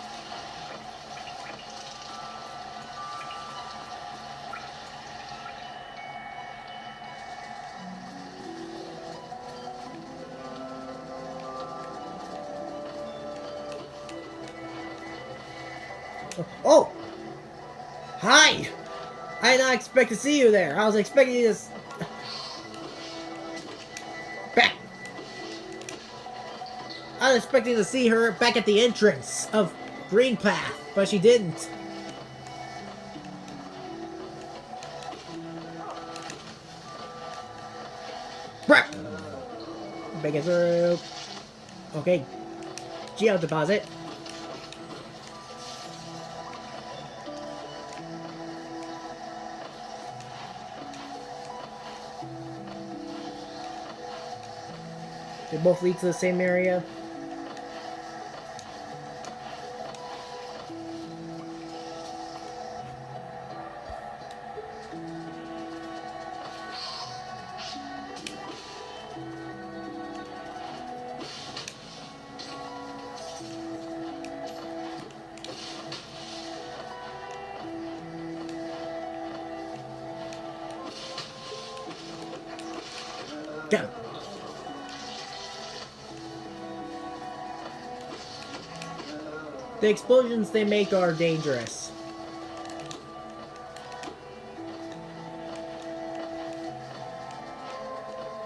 Oh! Hi! I did not expect to see you there. I was expecting you to... Back! I was expecting to see her back at the entrance of Green Path, but she didn't. Back! Make it through. Okay. Geo deposit. They both lead to the same area. Go. The explosions they make are dangerous.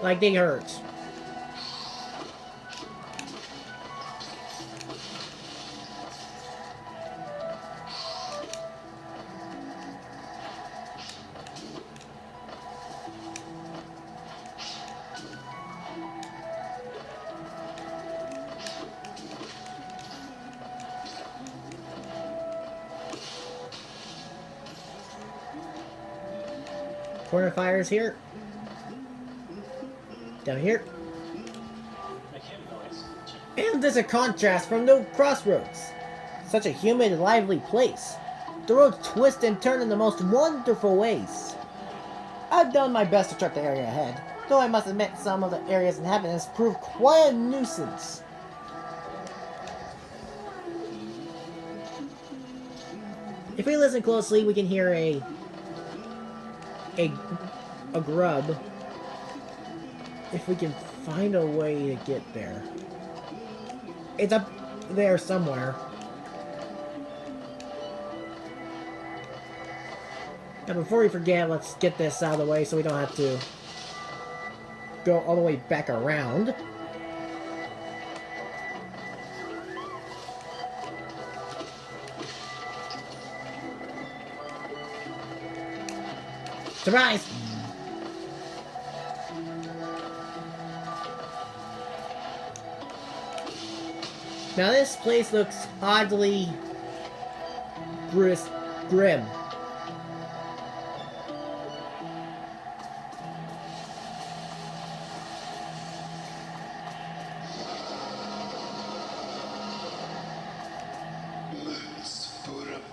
Like, they hurt. Corner fires here. Down here. And there's a contrast from the crossroads. Such a humid and lively place. The roads twist and turn in the most wonderful ways. I've done my best to chart the area ahead, though I must admit some of the area's inhabitants prove quite a nuisance. If we listen closely, we can hear a grub. If we can find a way to get there. It's up there somewhere. Now before we forget, let's get this out of the way so we don't have to go all the way back around. Surprise! Now this place looks oddly grim.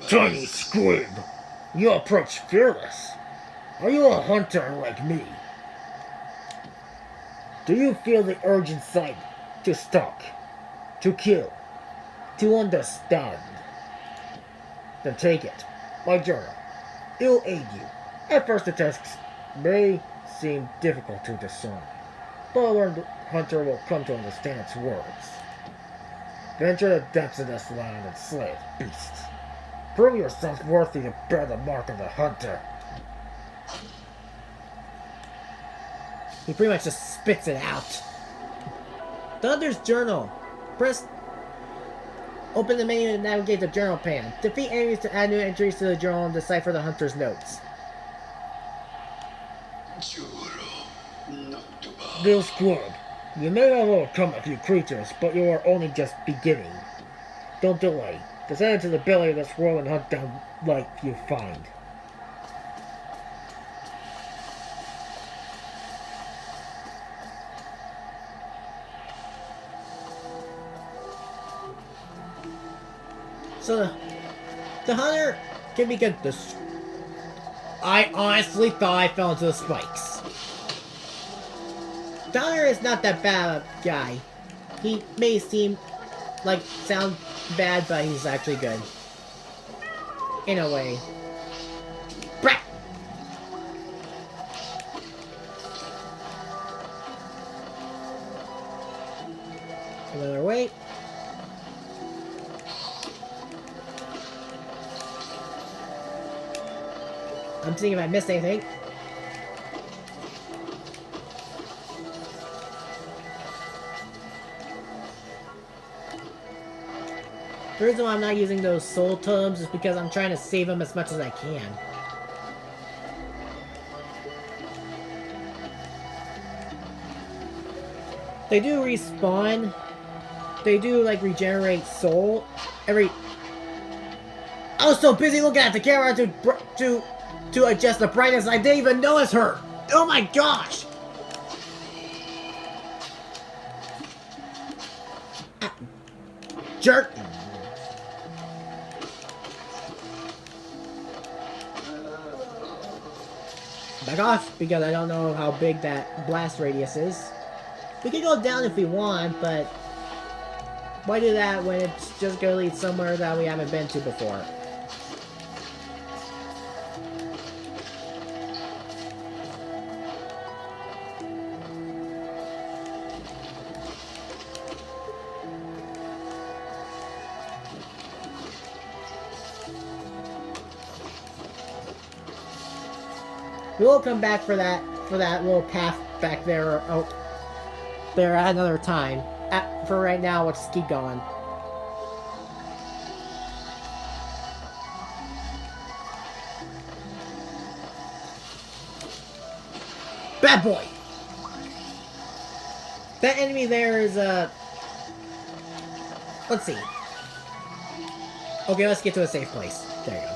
Tiny squib, you approach fearless. Are you a hunter like me? Do you feel the urge inside to stalk, to kill, to understand? Then take it, my journal. It'll aid you. At first the tasks may seem difficult to discern, but a learned hunter will come to understand its words. Venture the depths of this land and slay its beasts. Prove yourself worthy to bear the mark of the hunter. He pretty much just spits it out. The Hunter's Journal. Press... Open the menu and navigate the journal pan. Defeat enemies to add new entries to the journal and decipher the Hunter's notes. Bill Squib, you may have overcome a few creatures, but you are only just beginning. Don't delay. Descend into the belly of this world and hunt down life you find. So the hunter can be good. I honestly thought I fell into the spikes. The hunter is not that bad a guy. He may sound bad, but he's actually good. In a way. Brat! Another way. I'm seeing if I missed anything. The reason why I'm not using those soul totems is because I'm trying to save them as much as I can. They do respawn. They do, like, regenerate soul every... I was so busy looking at the camera to adjust the brightness, I didn't even notice her! Oh my gosh! Ah. Jerk! Back off, because I don't know how big that blast radius is. We can go down if we want, but why do that when it's just gonna lead somewhere that we haven't been to before? We will come back for that little path back there. Oh, there at another time. For right now, let's keep going. Bad boy. That enemy there is let's see. Okay, let's get to a safe place. There you go.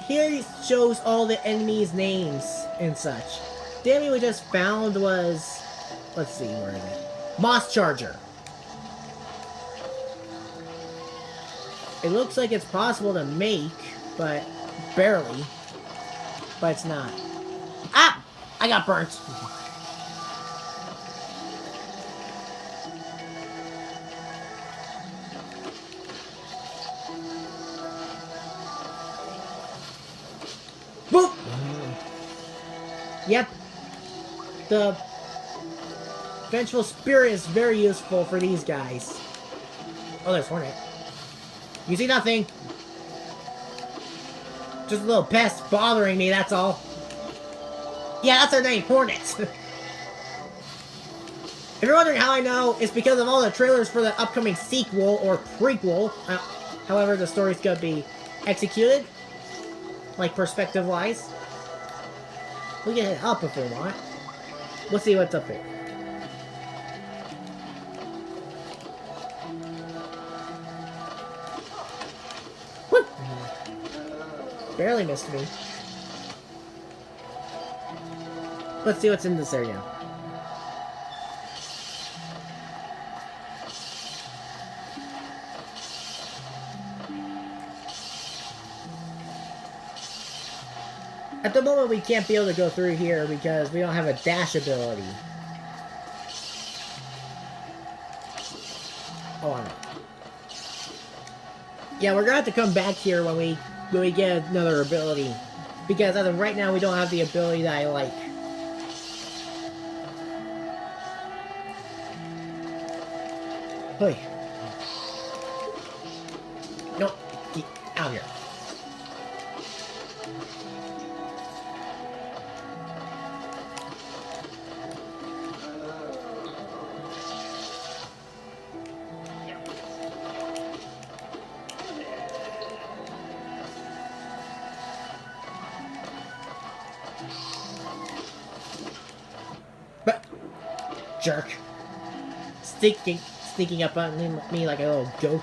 Here he shows all the enemies' names and such. The enemy we just found was... Let's see, where is it? Moss Charger. It looks like it's possible to make, but barely. But it's not. Ah! I got burnt. Boop! Yep. The Vengeful Spirit is very useful for these guys. Oh, there's Hornet. You see nothing. Just a little pest bothering me, that's all. Yeah, that's her name, Hornet. If you're wondering how I know, it's because of all the trailers for the upcoming sequel or prequel. However, the story's gonna be executed. Like, perspective-wise. We can hit up if we want. Let's see what's up here. Woo! Barely missed me. Let's see what's in this area. At the moment, we can't be able to go through here because we don't have a dash ability. Oh, I know. Yeah, we're gonna have to come back here when we get another ability, because as of right now, we don't have the ability that I like. Hey. No, get out of here. Jerk. Sneaking up on me like a little goat.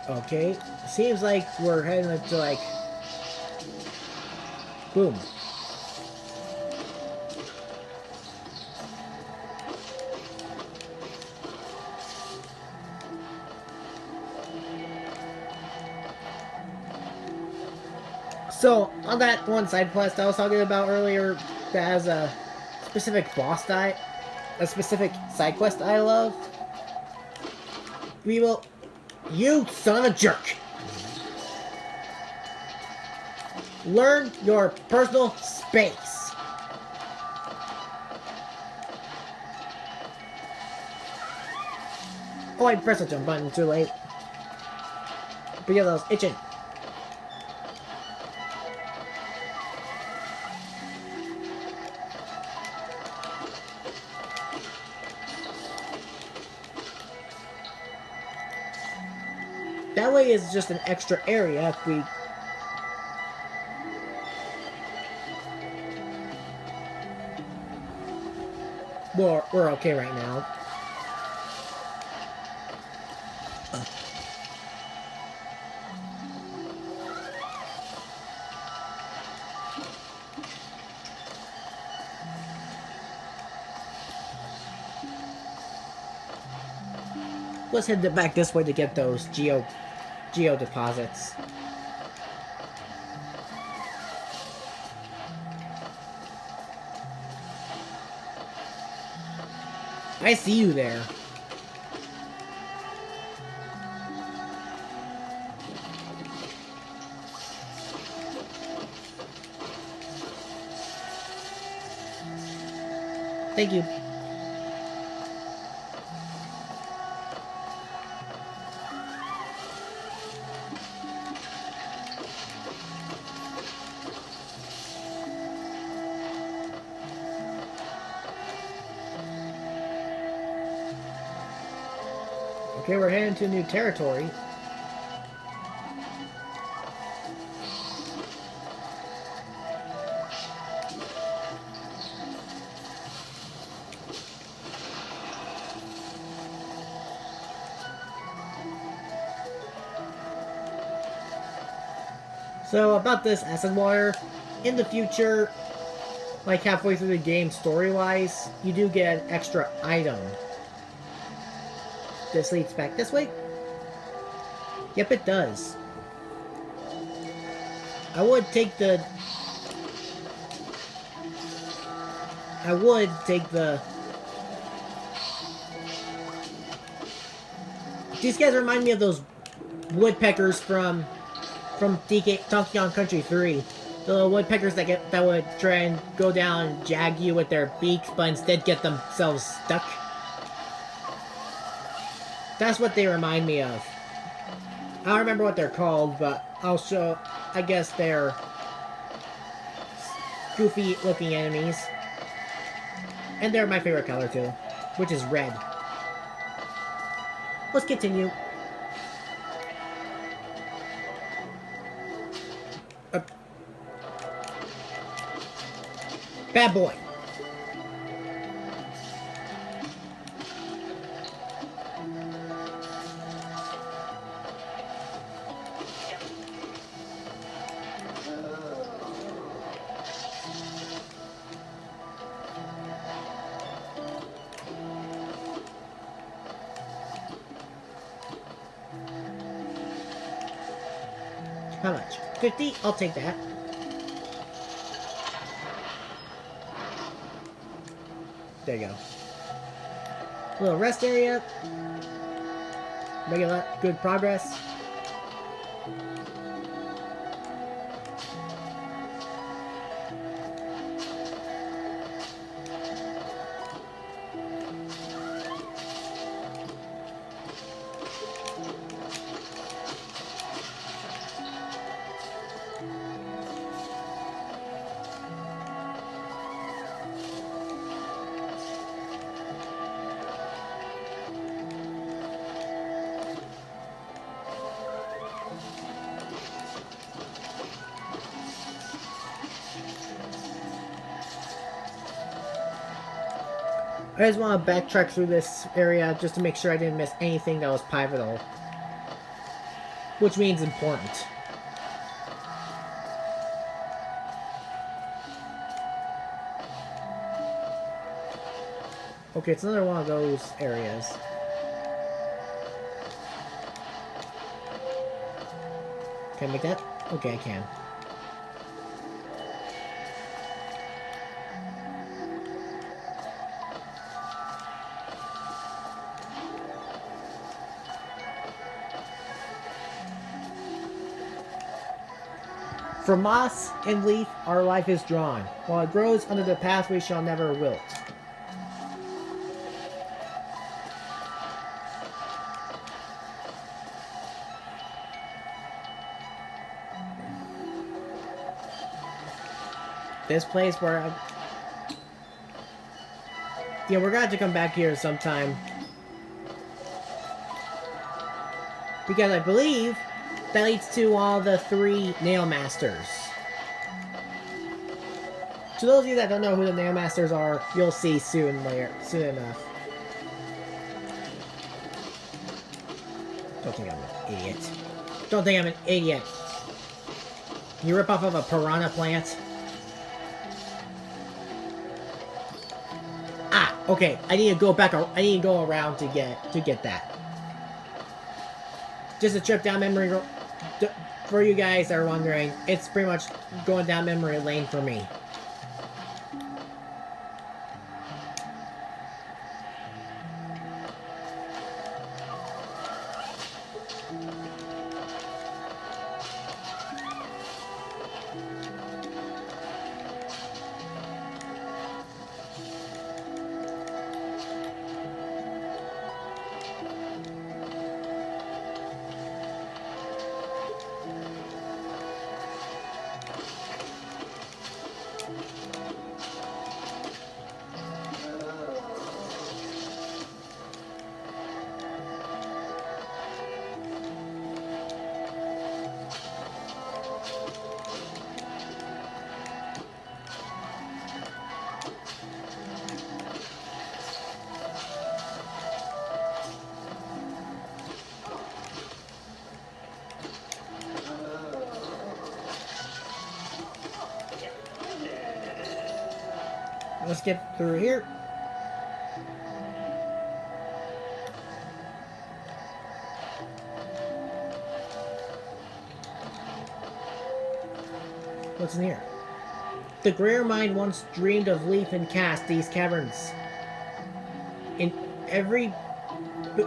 Okay. Seems like we're heading to, like... Boom. So, on that one side quest I was talking about earlier that has a specific boss die, a specific side quest I love, we will... You son of a jerk! Learn your personal space. Oh, I pressed the jump button too late. But yeah, that was itching. That way is just an extra area if we... We're okay right now. Let's head back this way to get those geo deposits. I see you there. Thank you. Okay, we're heading to new territory. So, about this acid water, in the future, like halfway through the game story-wise, you do get an extra item. This leads back this way? Yep, it does. I would take the... These guys remind me of those woodpeckers from Donkey Kong Country 3. The little woodpeckers that would try and go down and jag you with their beaks, but instead get themselves stuck. That's what they remind me of. I don't remember what they're called, but I'll show... I guess they're goofy-looking enemies. And they're my favorite color, too, which is red. Let's continue. Bad boy. How much? 50? I'll take that. There you go. Little rest area. Regular, good progress. I just want to backtrack through this area just to make sure I didn't miss anything that was pivotal. Which means important. Okay, it's another one of those areas. Can I make that? Okay, I can. From moss and leaf, our life is drawn. While it grows under the path, we shall never wilt. this place where yeah, we're gonna have to come back here sometime. Because I believe that leads to all the 3 Nail Masters. To those of you that don't know who the Nail Masters are, you'll see soon enough. Don't think I'm an idiot. Don't think I'm an idiot. You rip off of a piranha plant? Ah, okay. I need to go back. I need to go around to get that. Just a trip down memory road. For you guys that are wondering, it's pretty much going down memory lane for me. Let's get through here. What's in here? The Greater Mind once dreamed of leaf and cast these caverns. In every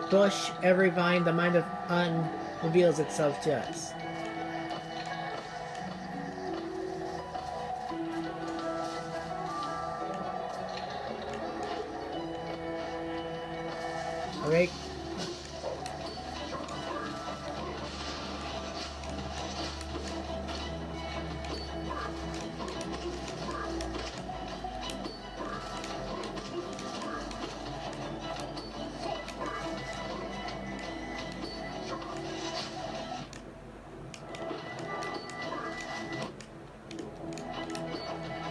bush, every vine, the mind of Un reveals itself to us. Alright.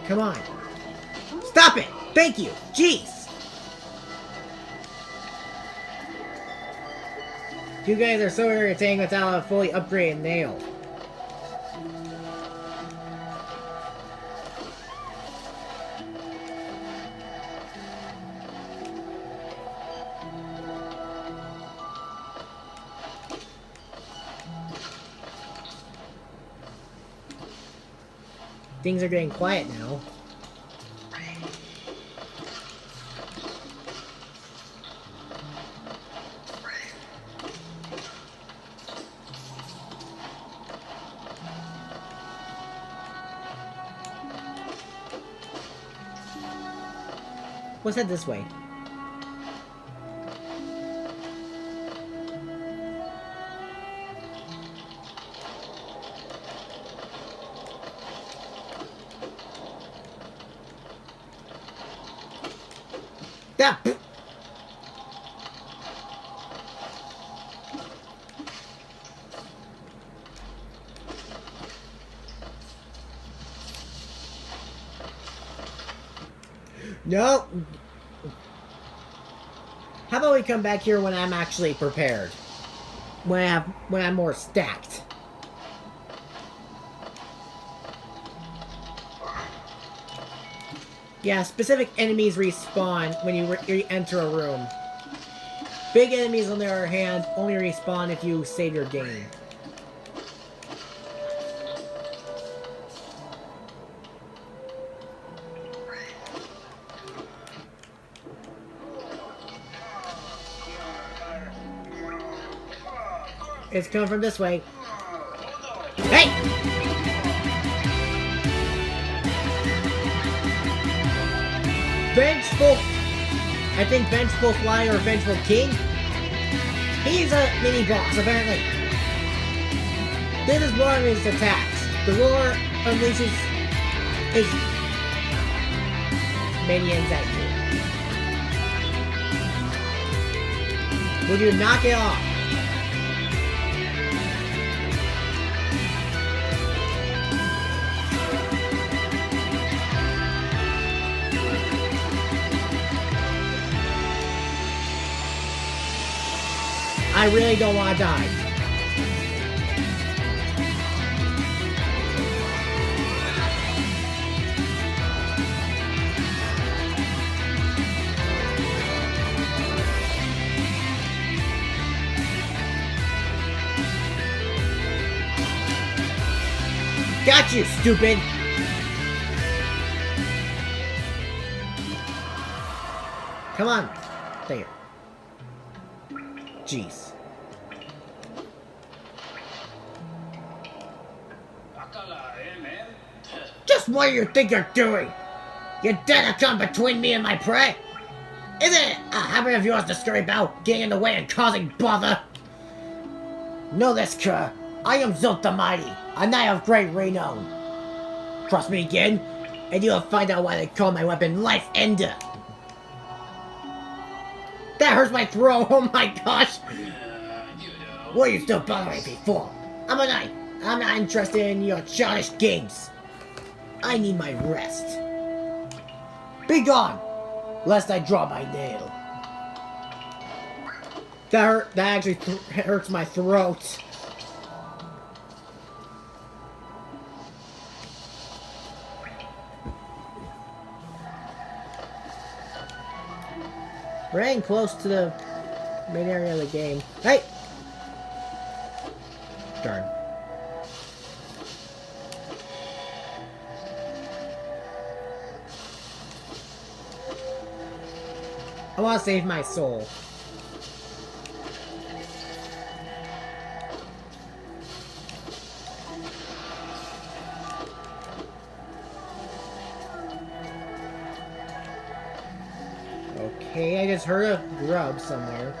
Come on. Stop it! Thank you! Jeez! You guys are so irritating without a fully upgraded nail. Things are getting quiet now. Let's head this way. That. No. How about we come back here when I'm actually prepared? When I'm more stacked. Yeah, specific enemies respawn when you enter a room. Big enemies, on the other hand, only respawn if you save your game. It's coming from this way. Hey! Vengeful... I think Vengeful Fly or Vengeful King? He's a mini-boss, apparently. This is one of his attacks. The roar unleashes his minions at you. Would you knock it off? I really don't want to die. Got you, stupid! Come on. There. Jeez. Just what do you think you're doing? You dare to come between me and my prey? Isn't it a habit of yours to scurry about, getting in the way and causing bother? Know this, Kerr. I am Zot the Mighty, a knight of great renown. Cross me again, and you'll find out why they call my weapon Life Ender. That hurts my throat, oh my gosh! What are you still bothering me for? I'm a knight. I'm not interested in your childish games. I need my rest. Be gone, lest I draw my nail. That actually hurts my throat. We're getting close to the main area of the game. Hey! Darn. I want to save my soul. Okay, I just heard a grub somewhere.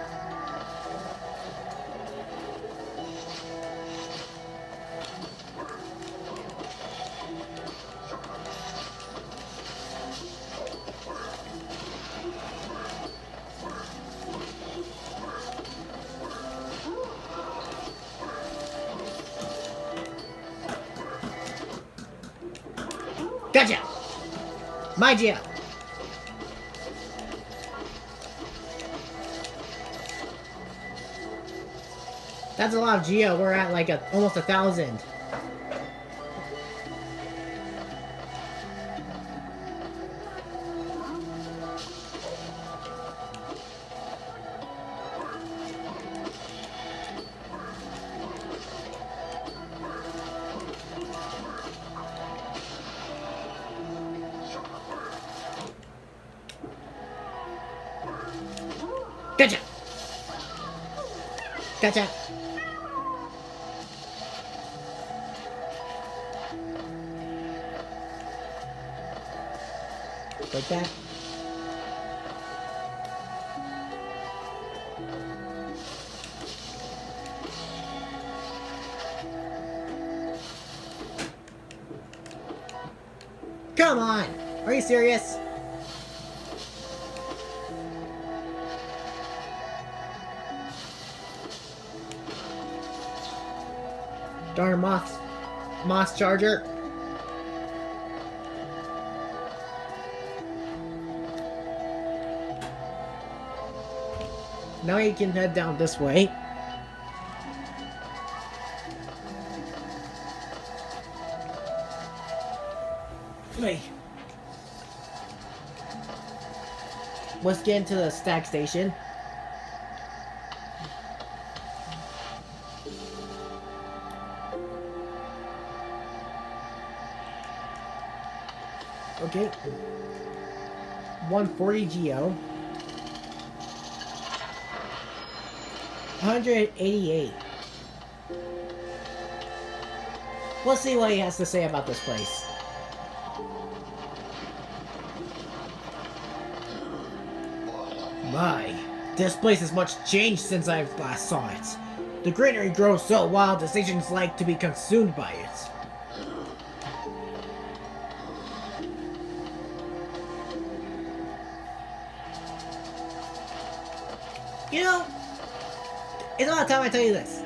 Gotcha! My Geo! That's a lot of Geo. We're at like almost 1,000. Gotcha! Gotcha! Like that. Come on! Are you serious? Darn moss charger. Now you can head down this way. Wait. Let's get into the stack station. Okay. 140 Geo. 188. Let's see what he has to say about this place. My, this place has much changed since I last saw it. The greenery grows so wild, the stations like to be consumed by it. You know, it's about time I tell you this.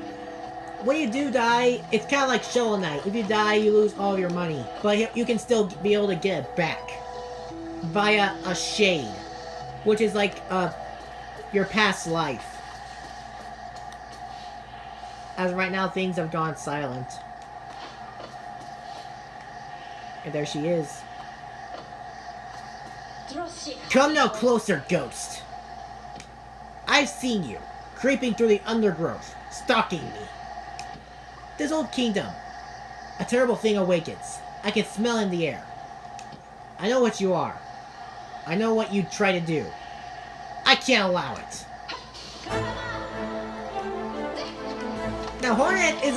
When you do die, it's kind of like Shovel Knight. If you die, you lose all your money. But you can still be able to get it back. Via a shade. Which is like, your past life. As of right now, things have gone silent. And there she is. Come no closer, ghost. I've seen you, creeping through the undergrowth, stalking me. This old kingdom, a terrible thing awakens. I can smell in the air. I know what you are. I know what you try to do. I can't allow it. Now Hornet is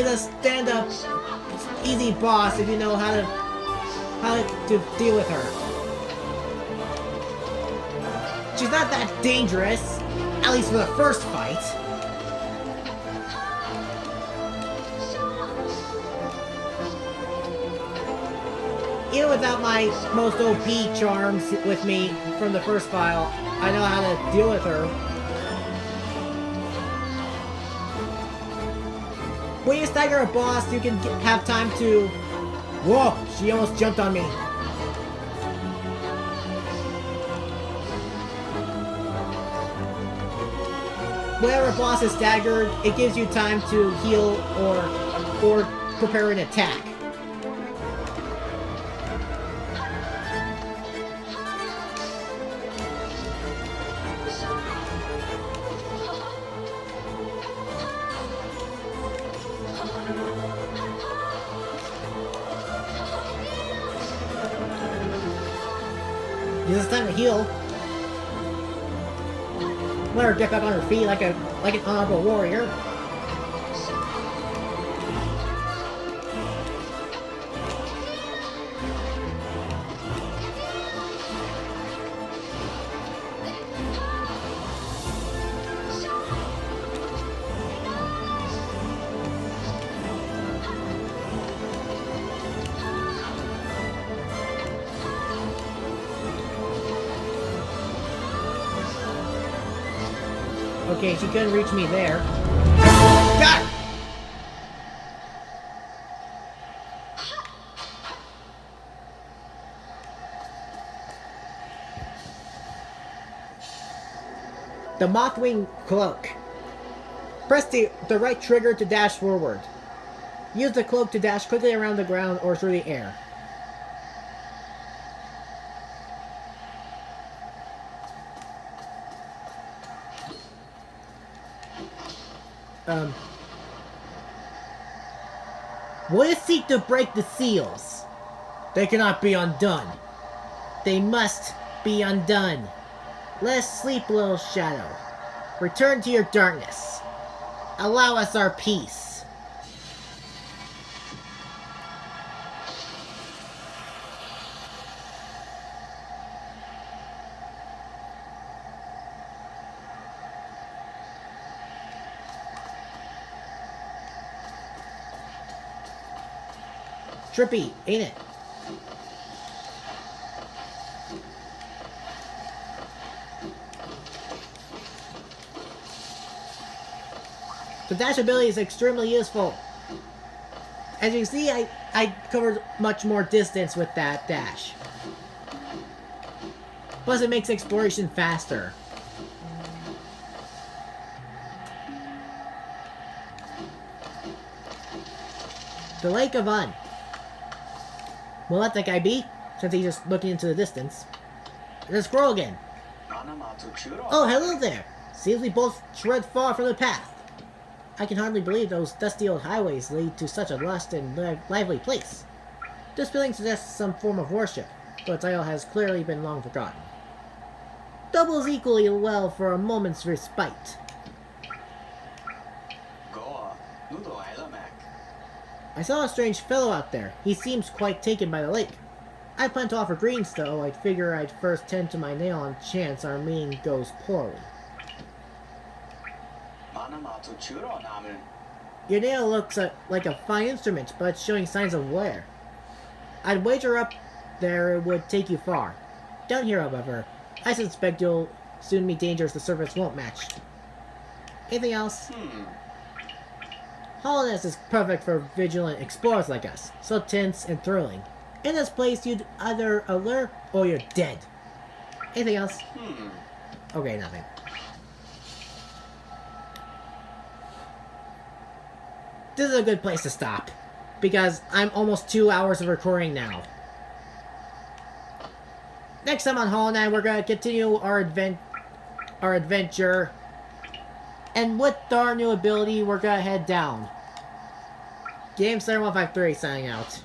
a stand-up easy boss if you know how to deal with her. She's not that dangerous, at least for the first fight. Even without my most OP charms with me from the first file, I know how to deal with her. When you stagger a boss, you can have time to... Whoa! She almost jumped on me. Whenever a boss is staggered, it gives you time to heal or prepare an attack. This is time to heal. Let her get back on her feet like an honorable warrior. Okay, she couldn't reach me there. Got it! The Mothwing Cloak. Press the right trigger to dash forward. Use the cloak to dash quickly around the ground or through the air. Will you seek to break the seals? They cannot be undone. They must be undone. Let us sleep, little shadow. Return to your darkness. Allow us our peace. Trippy, ain't it? The dash ability is extremely useful. As you can see, I covered much more distance with that dash. Plus, it makes exploration faster. The Lake of Un. Will let that guy be, since he's just looking into the distance. The squirrel again. Oh, hello there. Seems we both tread far from the path. I can hardly believe those dusty old highways lead to such a lost and lively place. This building suggests some form of worship, though its title has clearly been long forgotten. Doubles equally well for a moment's respite. I saw a strange fellow out there. He seems quite taken by the lake. I plan to offer greetings, though. I figure I'd first tend to my nail on chance our meeting goes poorly. Your nail looks like a fine instrument, but it's showing signs of wear. I'd wager up there it would take you far. Down here, however, I suspect you'll soon meet dangers the surface won't match. Anything else? Hallownest is perfect for vigilant explorers like us, so tense and thrilling. In this place, you'd either alert or you're dead. Anything else? Okay, nothing. This is a good place to stop, because I'm almost 2 hours of recording now. Next time on Hallownest, we're gonna continue our adventure, and with our new ability, we're gonna head down. GameStar153 signing out.